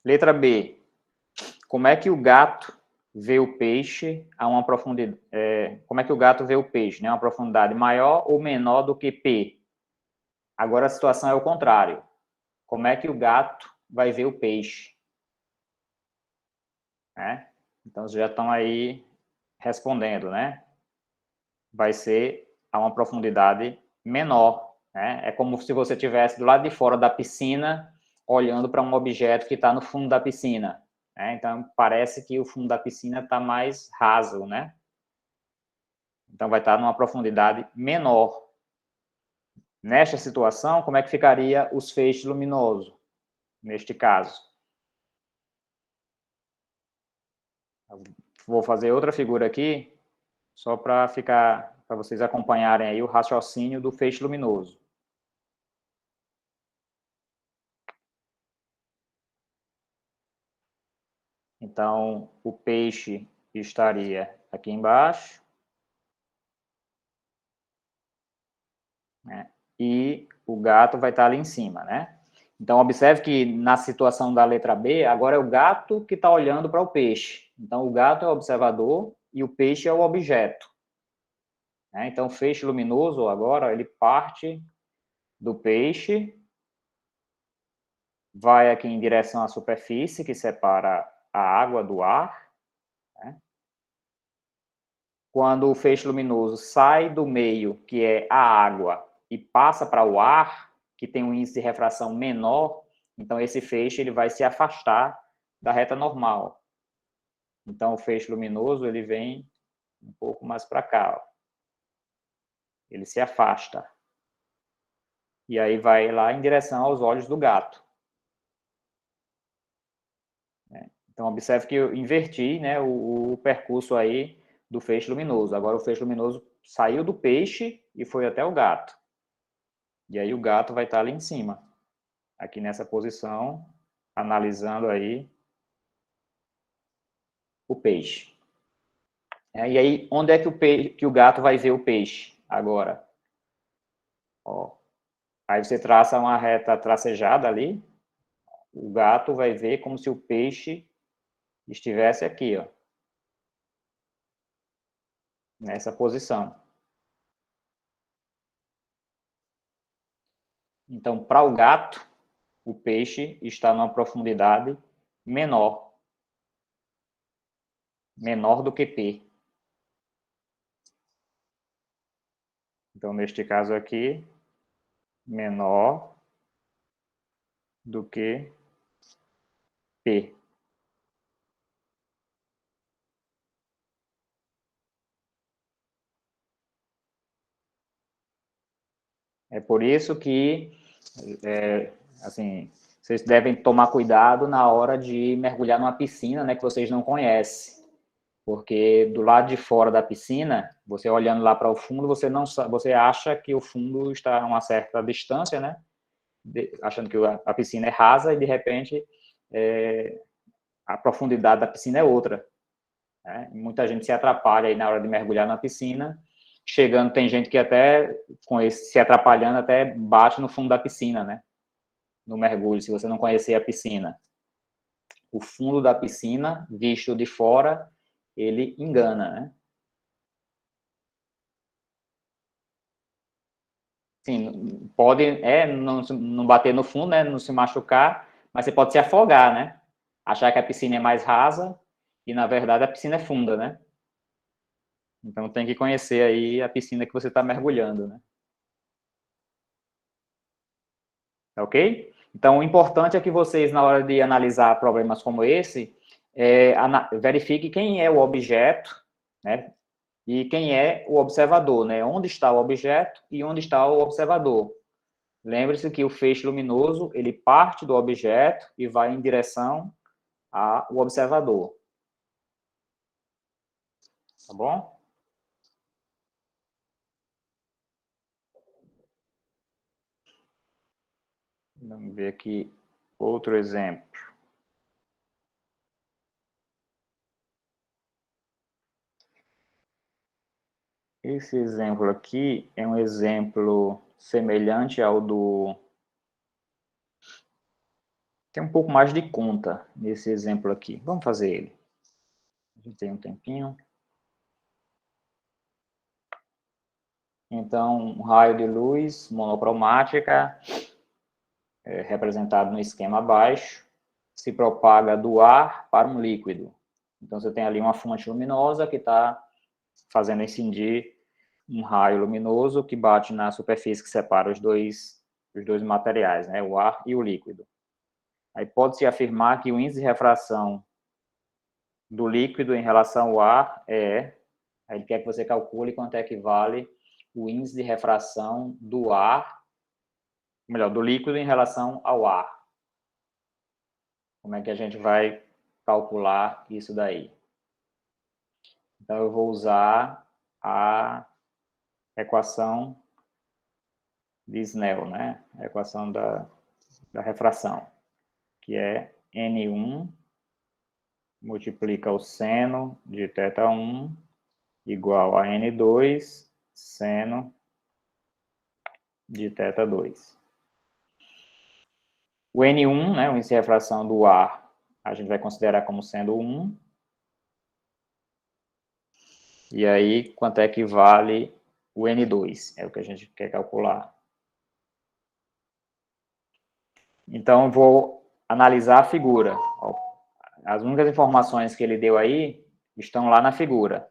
Letra B. Como é que o gato vê o peixe a uma profundidade... como é que o gato vê o peixe? Né? Uma profundidade maior ou menor do que P? Agora a situação é o contrário. Como é que o gato vai ver o peixe? Né? Então, vocês já estão aí respondendo, né? Vai ser a uma profundidade menor, né? É como se você estivesse do lado de fora da piscina, olhando para um objeto que está no fundo da piscina, né? Então, parece que o fundo da piscina está mais raso, né? Então, vai estar numa profundidade menor. Nesta situação, como é que ficaria os feixes luminosos, neste caso? Vou fazer outra figura aqui, só para vocês acompanharem aí o raciocínio do feixe luminoso. Então, o peixe estaria aqui embaixo, né? E o gato vai estar ali em cima, né? Então, observe que na situação da letra B, agora é o gato que está olhando para o peixe. Então, o gato é o observador e o peixe é o objeto. Né? Então, o feixe luminoso, agora, ele parte do peixe, vai aqui em direção à superfície, que separa a água do ar. Né? Quando o feixe luminoso sai do meio, que é a água, e passa para o ar, que tem um índice de refração menor, então esse feixe ele vai se afastar da reta normal. Então, o feixe luminoso ele vem um pouco mais para cá. Ó. Ele se afasta. E aí vai lá em direção aos olhos do gato. Então, observe que eu inverti, né, o percurso aí do feixe luminoso. Agora, o feixe luminoso saiu do peixe e foi até o gato. E aí, o gato vai estar ali em cima, aqui nessa posição, analisando aí o peixe. E aí, onde é que o gato vai ver o peixe agora? Ó. Aí você traça uma reta tracejada ali, o gato vai ver como se o peixe estivesse aqui, ó, nessa posição. Então, para o gato, o peixe está numa profundidade menor do que P. Então, neste caso aqui, menor do que P. É por isso que, assim, vocês devem tomar cuidado na hora de mergulhar numa piscina, né, que vocês não conhecem. Porque do lado de fora da piscina, você olhando lá para o fundo, você acha que o fundo está a uma certa distância, né? Achando que a piscina é rasa e, de repente, a profundidade da piscina é outra. Né? Muita gente se atrapalha aí na hora de mergulhar na piscina. Chegando, tem gente que até, se atrapalhando, até bate no fundo da piscina, né? No mergulho, se você não conhecer a piscina. O fundo da piscina, visto de fora, ele engana, né? Sim, pode não bater no fundo, né, não se machucar, mas você pode se afogar, né? Achar que a piscina é mais rasa e, na verdade, a piscina é funda, né? Então, tem que conhecer aí a piscina que você está mergulhando, né? Ok? Então, o importante é que vocês, na hora de analisar problemas como esse, verifique quem é o objeto, né? E quem é o observador, né? Onde está o objeto e onde está o observador. Lembre-se que o feixe luminoso, ele parte do objeto e vai em direção ao observador. Tá bom? Vamos ver aqui outro exemplo. Esse exemplo aqui é um exemplo semelhante ao do... Tem um pouco mais de conta nesse exemplo aqui. Vamos fazer ele. A gente tem um tempinho. Então, um raio de luz monocromática, representado no esquema abaixo, se propaga do ar para um líquido. Então, você tem ali uma fonte luminosa que está fazendo incidir um raio luminoso que bate na superfície que separa os dois materiais, né, o ar e o líquido. Aí pode-se afirmar que o índice de refração do líquido em relação ao ar aí ele quer que você calcule quanto é que vale o índice de refração do ar, melhor, do líquido em relação ao ar. Como é que a gente vai calcular isso daí? Então, eu vou usar a equação de Snell, né? A equação da refração, que é N1 multiplica o seno de θ1 igual a N2 seno de θ2. O N1, né, o índice de refração do ar, a gente vai considerar como sendo 1. E aí, quanto é que vale o N2? É o que a gente quer calcular. Então, eu vou analisar a figura. As únicas informações que ele deu aí estão lá na figura.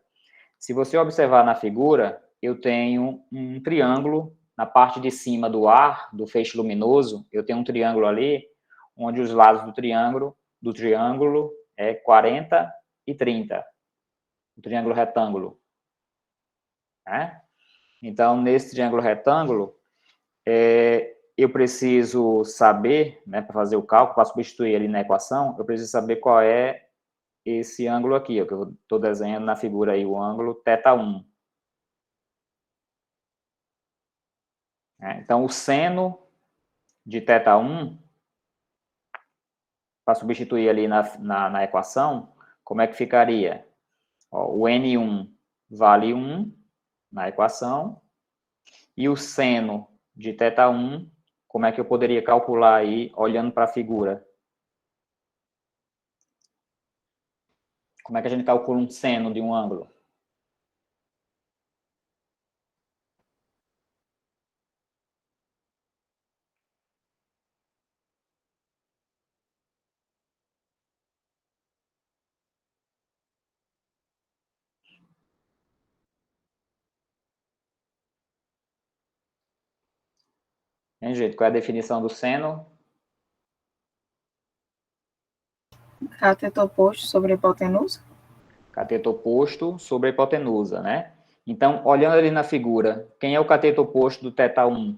Se você observar na figura, eu tenho um triângulo na parte de cima do ar, do feixe luminoso, eu tenho um triângulo ali, onde os lados do triângulo é 40 e 30, o triângulo retângulo. Né? Então, nesse triângulo retângulo, eu preciso saber, né, para fazer o cálculo, para substituir ali na equação, eu preciso saber qual é esse ângulo aqui, ó, que eu estou desenhando na figura aí, o ângulo θ1. Então, o seno de θ1, para substituir ali na equação, como é que ficaria? Ó, o N1 vale 1 na equação, e o seno de θ1, como é que eu poderia calcular aí, olhando para a figura? Como é que a gente calcula um seno de um ângulo? Hein, gente? Qual é a definição do seno? Cateto oposto sobre a hipotenusa? Cateto oposto sobre a hipotenusa, né? Então, olhando ali na figura, quem é o cateto oposto do θ1?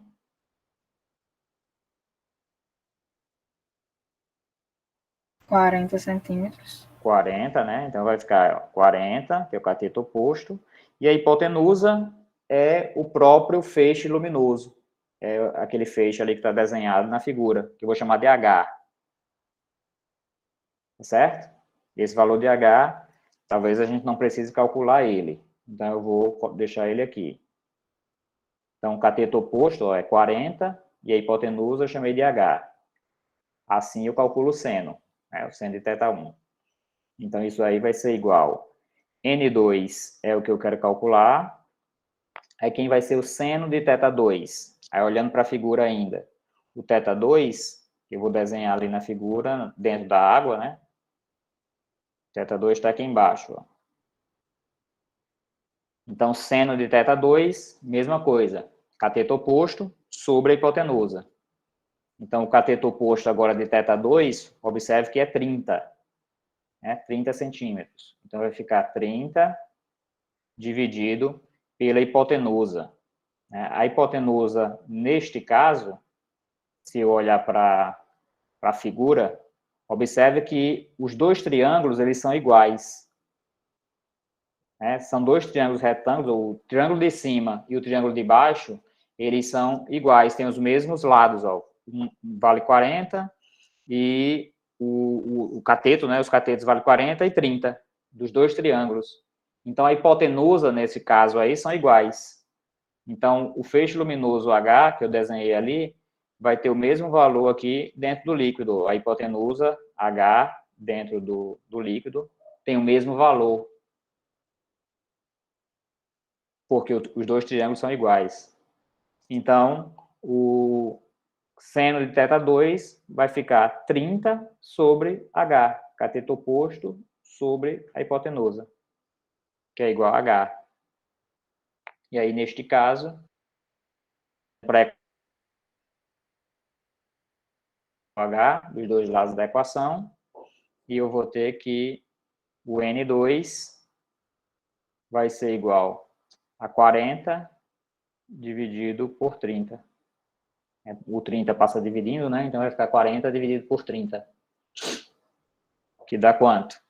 40 centímetros. 40, né? Então, vai ficar ó, 40, que é o cateto oposto. E a hipotenusa é o próprio feixe luminoso. É aquele feixe ali que está desenhado na figura, que eu vou chamar de H. Certo? Esse valor de H, talvez a gente não precise calcular ele. Então, eu vou deixar ele aqui. Então, o cateto oposto ó, é 40 e a hipotenusa eu chamei de H. Assim, eu calculo o seno, né? O seno de θ1. Então, isso aí vai ser igual. N2 é o que eu quero calcular. Aí, quem vai ser o seno de θ2? Aí, olhando para a figura ainda. O θ2, eu vou desenhar ali na figura, dentro da água, né? θ2 está aqui embaixo. Ó. Então, seno de θ2, mesma coisa. Cateto oposto sobre a hipotenusa. Então, o cateto oposto agora de θ2, observe que é 30. Né? 30 centímetros. Então, vai ficar 30 dividido pela hipotenusa. A hipotenusa, neste caso, se eu olhar para a figura, observe que os dois triângulos eles são iguais. São dois triângulos retângulos, o triângulo de cima e o triângulo de baixo, eles são iguais, têm os mesmos lados. Ó. Um vale 40 e o cateto, né, os catetos vale 40 e 30, dos dois triângulos. Então, a hipotenusa, nesse caso aí, são iguais. Então, o feixe luminoso H, que eu desenhei ali, vai ter o mesmo valor aqui dentro do líquido. A hipotenusa H, dentro do líquido, tem o mesmo valor. Porque os dois triângulos são iguais. Então, o seno de θ2 vai ficar 30 sobre H, cateto oposto sobre a hipotenusa, que é igual a H. E aí, neste caso, para H dos dois lados da equação, e eu vou ter que o N2 vai ser igual a 40 dividido por 30. O 30 passa dividindo, né? Então vai ficar 40 dividido por 30. Que dá quanto?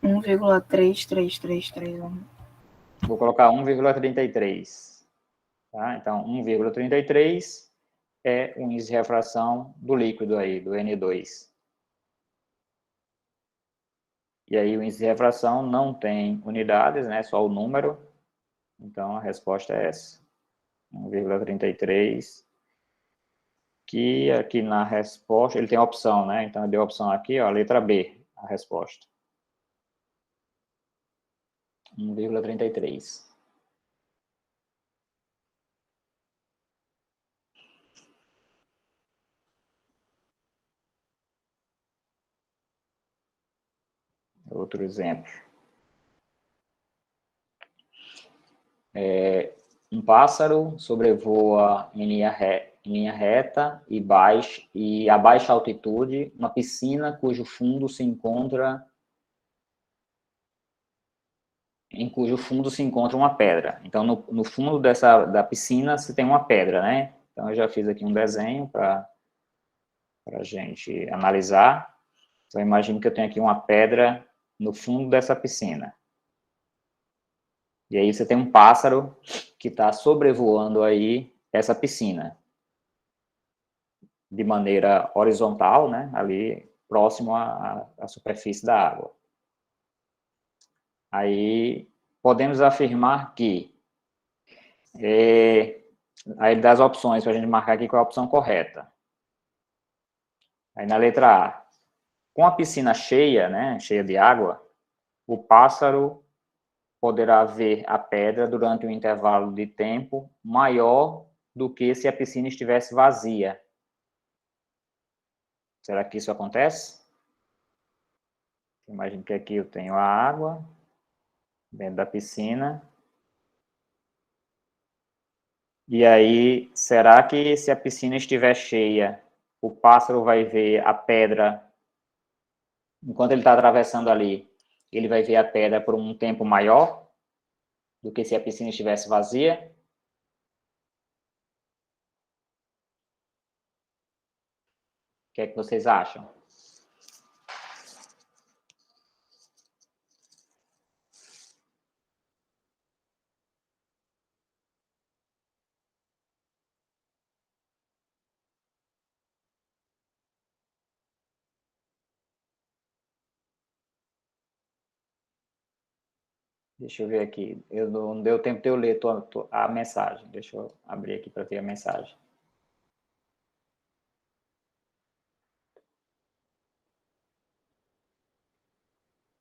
Um 1,33331. Vou colocar 1,33. Tá? Então, 1,33 é o índice de refração do líquido aí, do N2. E aí o índice de refração não tem unidades, né, só o número. Então a resposta é essa, 1,33. Que aqui na resposta, ele tem a opção, né? Então deu a opção aqui, ó, a letra B, a resposta. 1,33. Outro exemplo. Um pássaro sobrevoa em linha reta e a baixa altitude uma piscina cujo fundo se encontra uma pedra. Então, no fundo da piscina se tem uma pedra, né? Então, eu já fiz aqui um desenho para a gente analisar. Então, imagine que eu tenho aqui uma pedra no fundo dessa piscina. E aí você tem um pássaro que está sobrevoando aí essa piscina de maneira horizontal, né? Ali próximo à superfície da água. Aí podemos afirmar que aí ele dá as opções para a gente marcar aqui qual é a opção correta. Aí na letra A, com a piscina cheia, né, cheia de água, o pássaro poderá ver a pedra durante um intervalo de tempo maior do que se a piscina estivesse vazia. Será que isso acontece? Imagine que aqui eu tenho a água dentro da piscina. E aí, será que se a piscina estiver cheia, o pássaro vai ver a pedra, enquanto ele está atravessando ali, ele vai ver a pedra por um tempo maior do que se a piscina estivesse vazia? O que é que vocês acham? Deixa eu ver aqui. Não deu tempo de eu ler a mensagem. Deixa eu abrir aqui para ver a mensagem.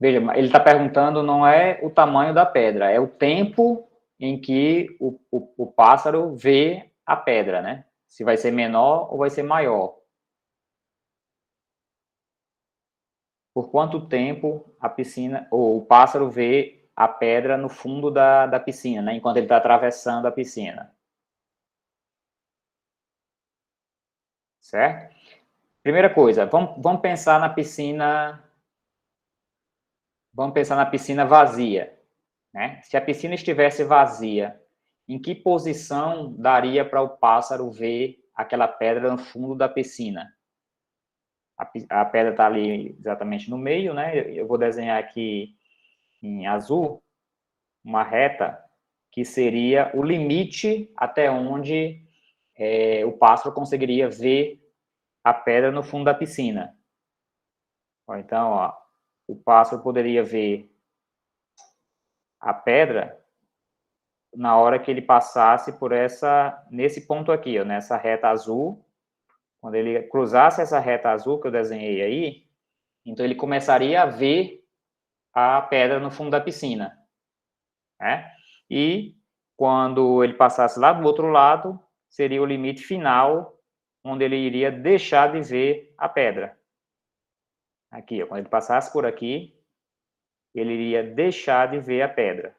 Veja, ele está perguntando não é o tamanho da pedra, é o tempo em que o pássaro vê a pedra, né? Se vai ser menor ou vai ser maior. Por quanto tempo a piscina, ou o pássaro vê a pedra no fundo da piscina, né? Enquanto ele está atravessando a piscina. Certo? Primeira coisa, vamos pensar na piscina. Vamos pensar na piscina vazia, né? Se a piscina estivesse vazia, em que posição daria para o pássaro ver aquela pedra no fundo da piscina? A pedra está ali exatamente no meio, né? Eu vou desenhar aqui em azul uma reta que seria o limite até onde o pássaro conseguiria ver a pedra no fundo da piscina. Então, ó, o pássaro poderia ver a pedra na hora que ele passasse por nesse ponto aqui, ó, nessa reta azul. Quando ele cruzasse essa reta azul que eu desenhei aí, então ele começaria a ver a pedra no fundo da piscina, né? E quando ele passasse lá do outro lado, seria o limite final, onde ele iria deixar de ver a pedra. Aqui, ó, quando ele passasse por aqui, ele iria deixar de ver a pedra.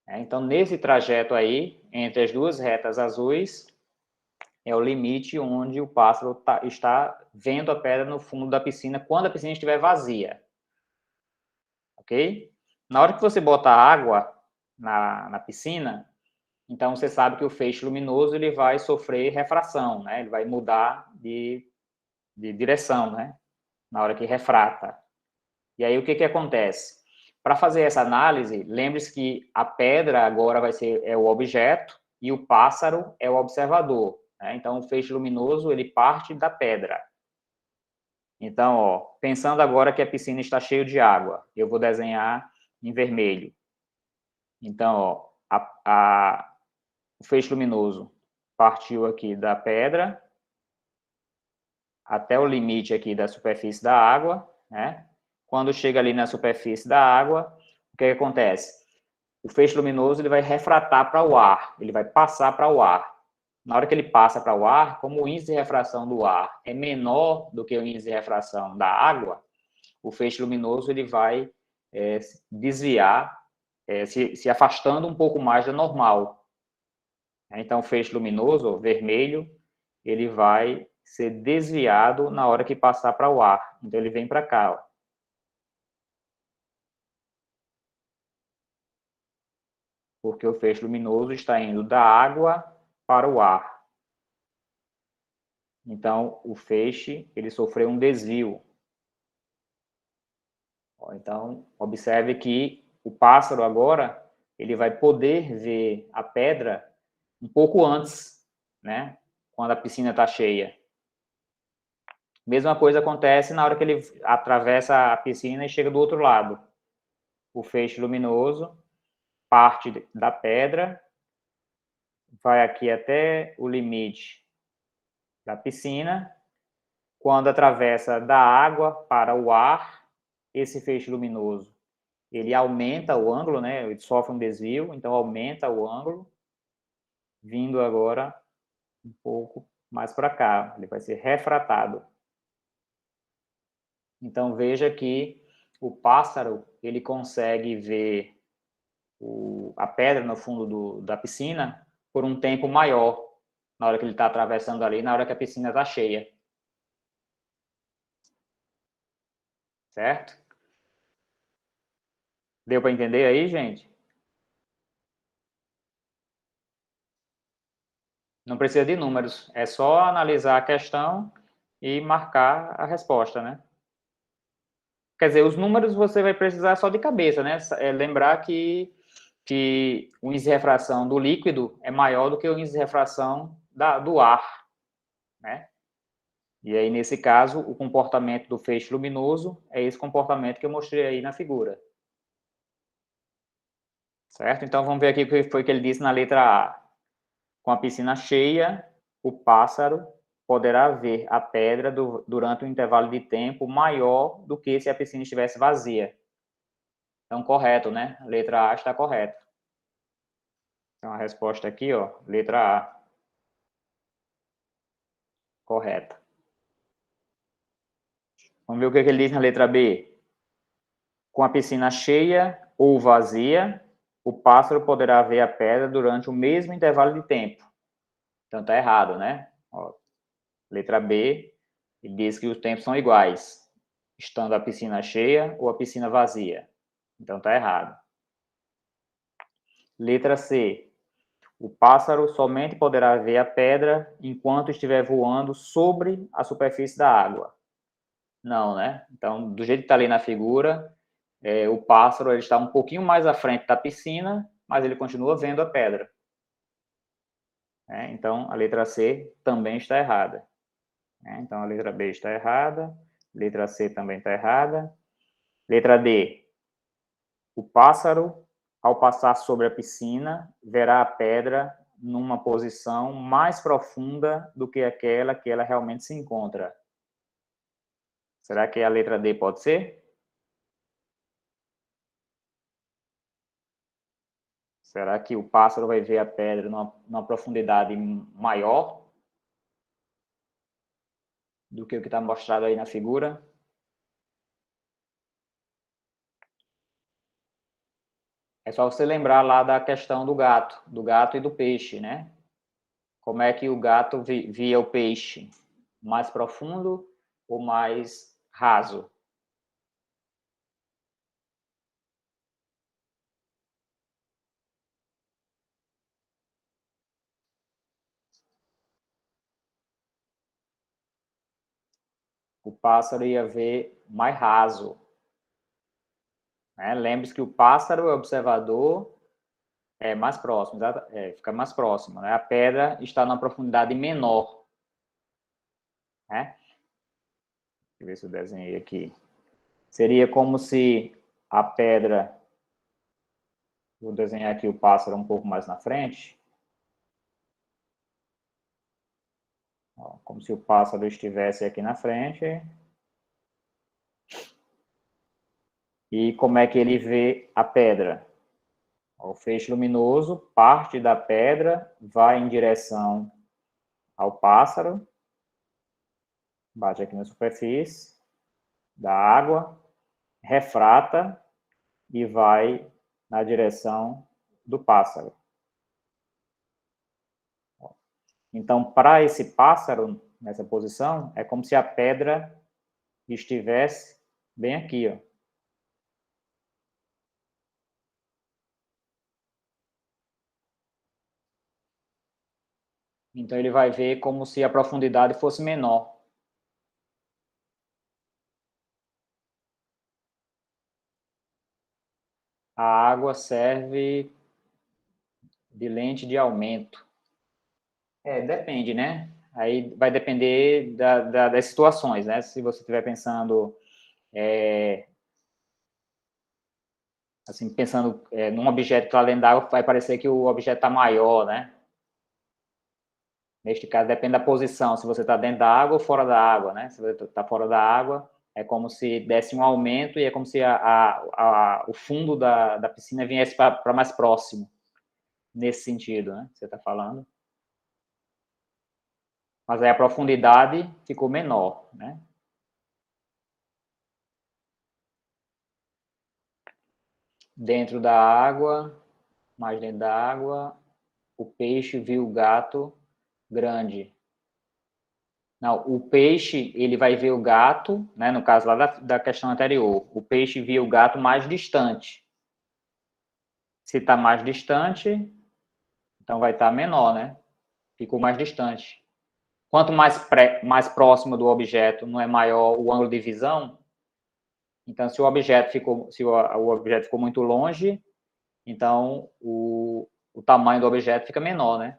Então, nesse trajeto aí, entre as duas retas azuis, é o limite onde o pássaro está vendo a pedra no fundo da piscina, quando a piscina estiver vazia. Ok? Na hora que você bota água na piscina, então você sabe que o feixe luminoso ele vai sofrer refração, né? Ele vai mudar de direção, né? Na hora que refrata. E aí o que acontece? Para fazer essa análise, lembre-se que a pedra agora vai ser o objeto e o pássaro é o observador, né? Então, o feixe luminoso, ele parte da pedra. Então, ó, pensando agora que a piscina está cheia de água, eu vou desenhar em vermelho. Então, ó, o feixe luminoso partiu aqui da pedra até o limite aqui da superfície da água, né? Quando chega ali na superfície da água, o que acontece? O feixe luminoso ele vai refratar para o ar, ele vai passar para o ar. Na hora que ele passa para o ar, como o índice de refração do ar é menor do que o índice de refração da água, o feixe luminoso ele vai desviar, se afastando um pouco mais da normal. Então, o feixe luminoso, vermelho, ele vai ser desviado na hora que passar para o ar. Então, ele vem para cá, ó. Porque o feixe luminoso está indo da água para o ar. Então, o feixe, ele sofreu um desvio. Então, observe que o pássaro agora, ele vai poder ver a pedra um pouco antes, né? Quando a piscina está cheia. Mesma coisa acontece na hora que ele atravessa a piscina e chega do outro lado. O feixe luminoso parte da pedra, vai aqui até o limite da piscina. Quando atravessa da água para o ar, esse feixe luminoso, ele aumenta o ângulo, né? Ele sofre um desvio, então aumenta o ângulo, vindo agora um pouco mais para cá. Ele vai ser refratado. Então, veja que o pássaro, ele consegue ver a pedra no fundo da piscina por um tempo maior, na hora que ele está atravessando ali, na hora que a piscina está cheia. Certo? Deu para entender aí, gente? Não precisa de números, é só analisar a questão e marcar a resposta, né? Quer dizer, os números você vai precisar só de cabeça, né? Lembrar que o índice de refração do líquido é maior do que o índice de refração do ar, né? E aí, nesse caso, o comportamento do feixe luminoso é esse comportamento que eu mostrei aí na figura. Certo? Então, vamos ver aqui o que foi que ele disse na letra A. Com a piscina cheia, o pássaro poderá ver a pedra durante um intervalo de tempo maior do que se a piscina estivesse vazia. Então, correto, né? A letra A está correta. Então, a resposta aqui, ó, letra A. Correta. Vamos ver o que ele diz na letra B. Com a piscina cheia ou vazia, o pássaro poderá ver a pedra durante o mesmo intervalo de tempo. Então, está errado, né? Ó, letra B, ele diz que os tempos são iguais, estando a piscina cheia ou a piscina vazia. Então, está errado. Letra C. O pássaro somente poderá ver a pedra enquanto estiver voando sobre a superfície da água. Não, né? Então, do jeito que está ali na figura, o pássaro ele está um pouquinho mais à frente da piscina, mas ele continua vendo a pedra. Então, a letra C também está errada. Então, a letra B está errada, letra C também está errada. Letra D. O pássaro, ao passar sobre a piscina, verá a pedra numa posição mais profunda do que aquela que ela realmente se encontra. Será que a letra D pode ser? Será que o pássaro vai ver a pedra numa profundidade maior do que o que está mostrado aí na figura? É só você lembrar lá da questão do gato e do peixe, né? Como é que o gato via o peixe? Mais profundo ou mais raso? O pássaro ia ver mais raso. Né? Lembre-se que o pássaro é observador, É mais próximo, fica mais próximo, né? A pedra está numa profundidade menor, né? Deixa eu ver se eu desenhei aqui. Seria como se a pedra... Vou desenhar aqui o pássaro um pouco mais na frente. Ó, como se o pássaro estivesse aqui na frente. E como é que ele vê a pedra? O feixe luminoso parte da pedra, vai em direção ao pássaro, bate aqui na superfície da água, refrata e vai na direção do pássaro. Então, para esse pássaro, nessa posição, é como se a pedra estivesse bem aqui, ó. Então, ele vai ver como se a profundidade fosse menor. A água serve de lente de aumento. Depende, né? Aí vai depender das situações, né? Se você estiver pensando, assim, pensando num objeto que está dentro d'água, vai parecer que o objeto está maior, né? Neste caso, depende da posição, se você está dentro da água ou fora da água, né? Se você está fora da água, é como se desse um aumento e é como se o fundo da piscina viesse para mais próximo, nesse sentido, né? Você está falando. Mas aí a profundidade ficou menor, né? Dentro da água, mais dentro da água, o peixe viu o gato grande. Não, o peixe, ele vai ver o gato, né, no caso lá da questão anterior, o peixe viu o gato mais distante. Se está mais distante, então vai estar menor, né? Ficou mais distante. Quanto mais próximo do objeto, não é maior o ângulo de visão, então se o objeto ficou muito longe, então o tamanho do objeto fica menor, né?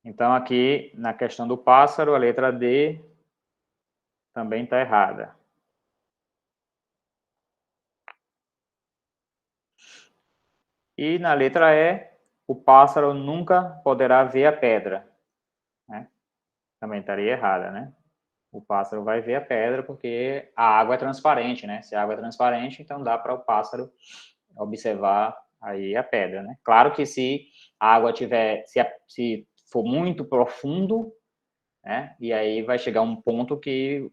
Então, aqui, na questão do pássaro, a letra D também está errada. E na letra E, o pássaro nunca poderá ver a pedra, né? Também estaria errada, né? O pássaro vai ver a pedra porque a água é transparente, né? Se a água é transparente, então dá para o pássaro observar aí a pedra, né? Claro que se a água tiver, se for muito profundo, né? E aí vai chegar um ponto que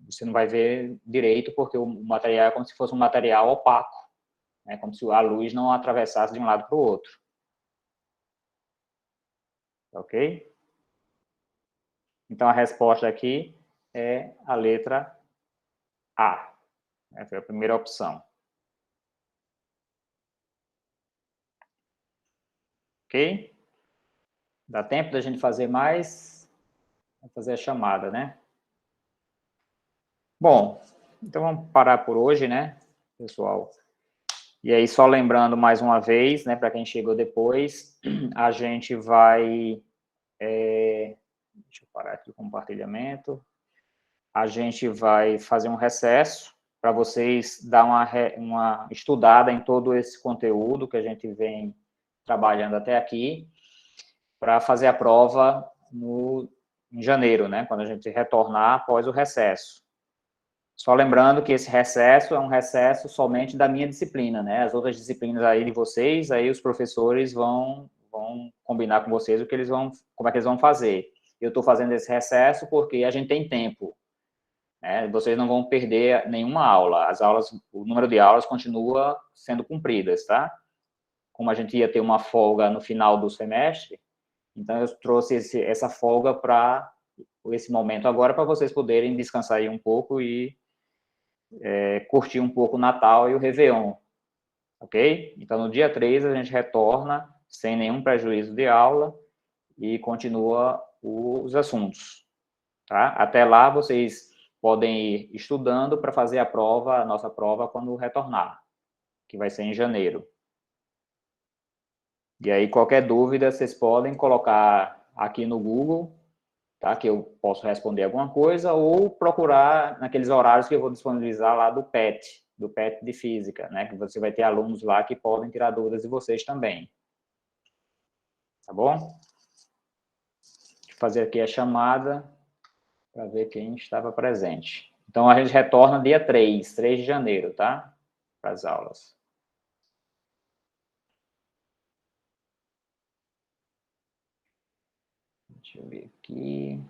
você não vai ver direito porque o material é como se fosse um material opaco, né? Como se a luz não atravessasse de um lado para o outro. Ok? Então, a resposta aqui é a letra A. Essa foi a primeira opção. Ok? Dá tempo da gente fazer mais? Vamos fazer a chamada, né? Bom, então vamos parar por hoje, né, pessoal? E aí, só lembrando mais uma vez, né, para quem chegou depois, a gente vai... deixa eu parar aqui o compartilhamento. A gente vai fazer um recesso para vocês dar uma estudada em todo esse conteúdo que a gente vem trabalhando até aqui, para fazer a prova em janeiro, né, quando a gente retornar após o recesso. Só lembrando que esse recesso é um recesso somente da minha disciplina, né? As outras disciplinas aí de vocês, aí os professores vão combinar com vocês como é que eles vão fazer. Eu estou fazendo esse recesso porque a gente tem tempo, né? Vocês não vão perder nenhuma aula. As aulas, o número de aulas continua sendo cumpridas, tá? Como a gente ia ter uma folga no final do semestre, então eu trouxe essa folga para esse momento agora para vocês poderem descansar aí um pouco e curtir um pouco o Natal e o Réveillon, ok? Então, no dia 3, a gente retorna sem nenhum prejuízo de aula e continua os assuntos, tá? Até lá, vocês podem ir estudando para fazer a nossa prova, quando retornar, que vai ser em janeiro. E aí, qualquer dúvida, vocês podem colocar aqui no Google, tá? Que eu posso responder alguma coisa, ou procurar naqueles horários que eu vou disponibilizar lá do PET de Física, né? Que você vai ter alunos lá que podem tirar dúvidas de vocês também. Tá bom? Vou fazer aqui a chamada para ver quem estava presente. Então, a gente retorna dia 3 de janeiro, tá? Para as aulas. Deixa eu ver aqui.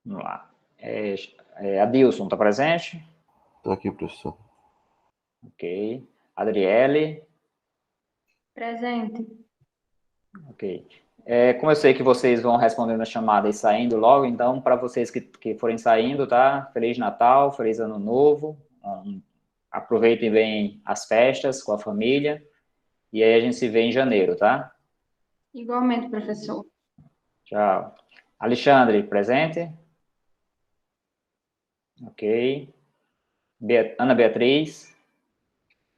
Vamos lá. Adilson, está presente? Estou aqui, professor. Ok. Adriele? Presente. Ok. Como eu sei que vocês vão respondendo a chamada e saindo logo, então, para vocês que forem saindo, tá? Feliz Natal, Feliz Ano Novo. Aproveitem bem as festas com a família. E aí a gente se vê em janeiro, tá? Igualmente, professor. Tchau. Alexandre, presente? Ok. Ana Beatriz?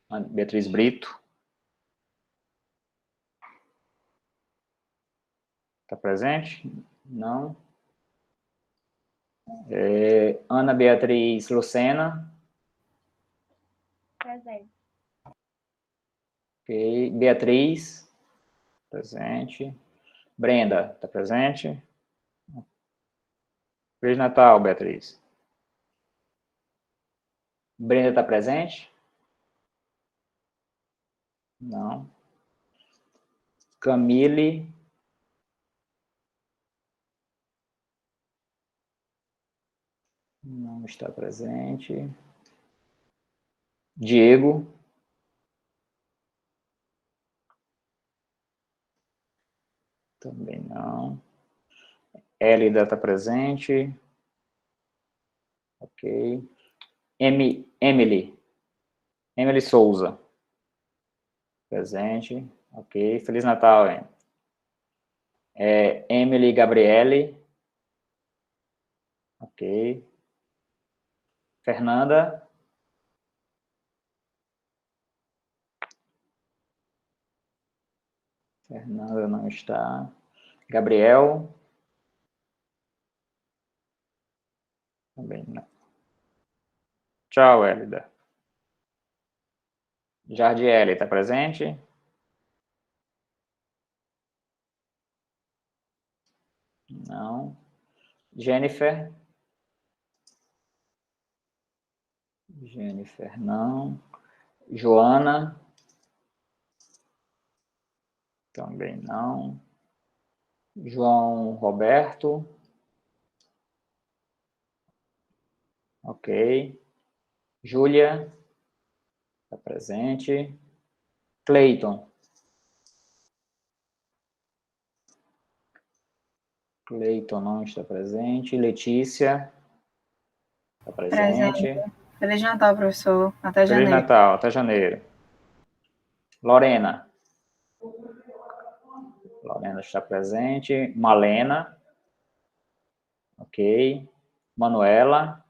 Ana Beatriz Brito? Está presente? Não. Ana Beatriz Lucena? Presente. Ok. Beatriz? Presente. Brenda, está presente? Feliz Natal, Beatriz. Brenda está presente? Não. Camille? Não está presente. Diego? Também não. Elida está presente. Ok. Emily Souza. Presente. Ok. Feliz Natal, hein? Emily Gabriele. Ok. Fernanda. Fernanda não está. Gabriel. Também não. Tchau, Elida. Jardiele, está presente? Não. Jennifer? Jennifer, não. Joana? Também não. João Roberto? Ok. Júlia? Está presente. Cleiton? Cleiton não está presente. Letícia? Está presente. Feliz Natal, professor. Até Feliz janeiro. Natal, até janeiro. Lorena? Lorena está presente. Malena? Ok. Manuela?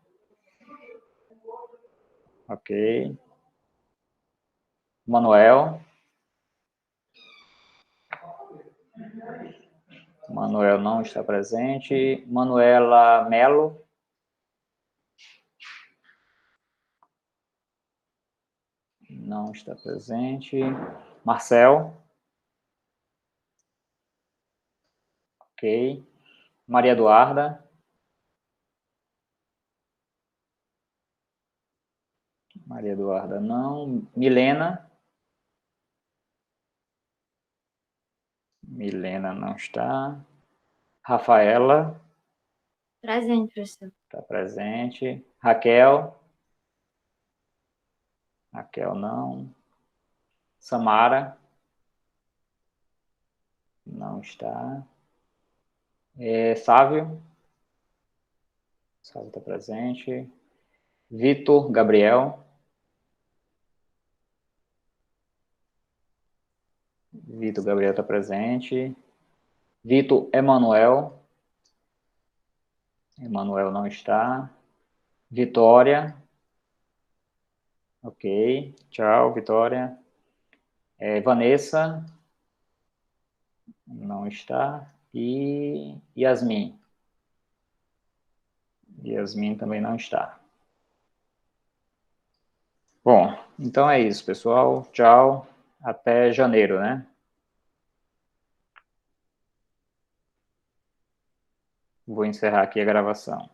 Ok. Manuel? Manuel não está presente. Manuela Melo? Não está presente. Marcel? Ok. Maria Eduarda? Maria Eduarda não. Milena? Milena não está. Rafaela? Presente, professor. Está presente. Raquel? Raquel, não. Samara. Não está. Sávio. Sávio está presente. Vitor, Gabriel. Vitor, Gabriel está presente. Vitor, Emanuel. Emanuel não está. Vitória. Ok. Tchau, Vitória. Vanessa. Não está. E Yasmin. Yasmin também não está. Bom, então é isso, pessoal. Tchau. Até janeiro, né? Vou encerrar aqui a gravação.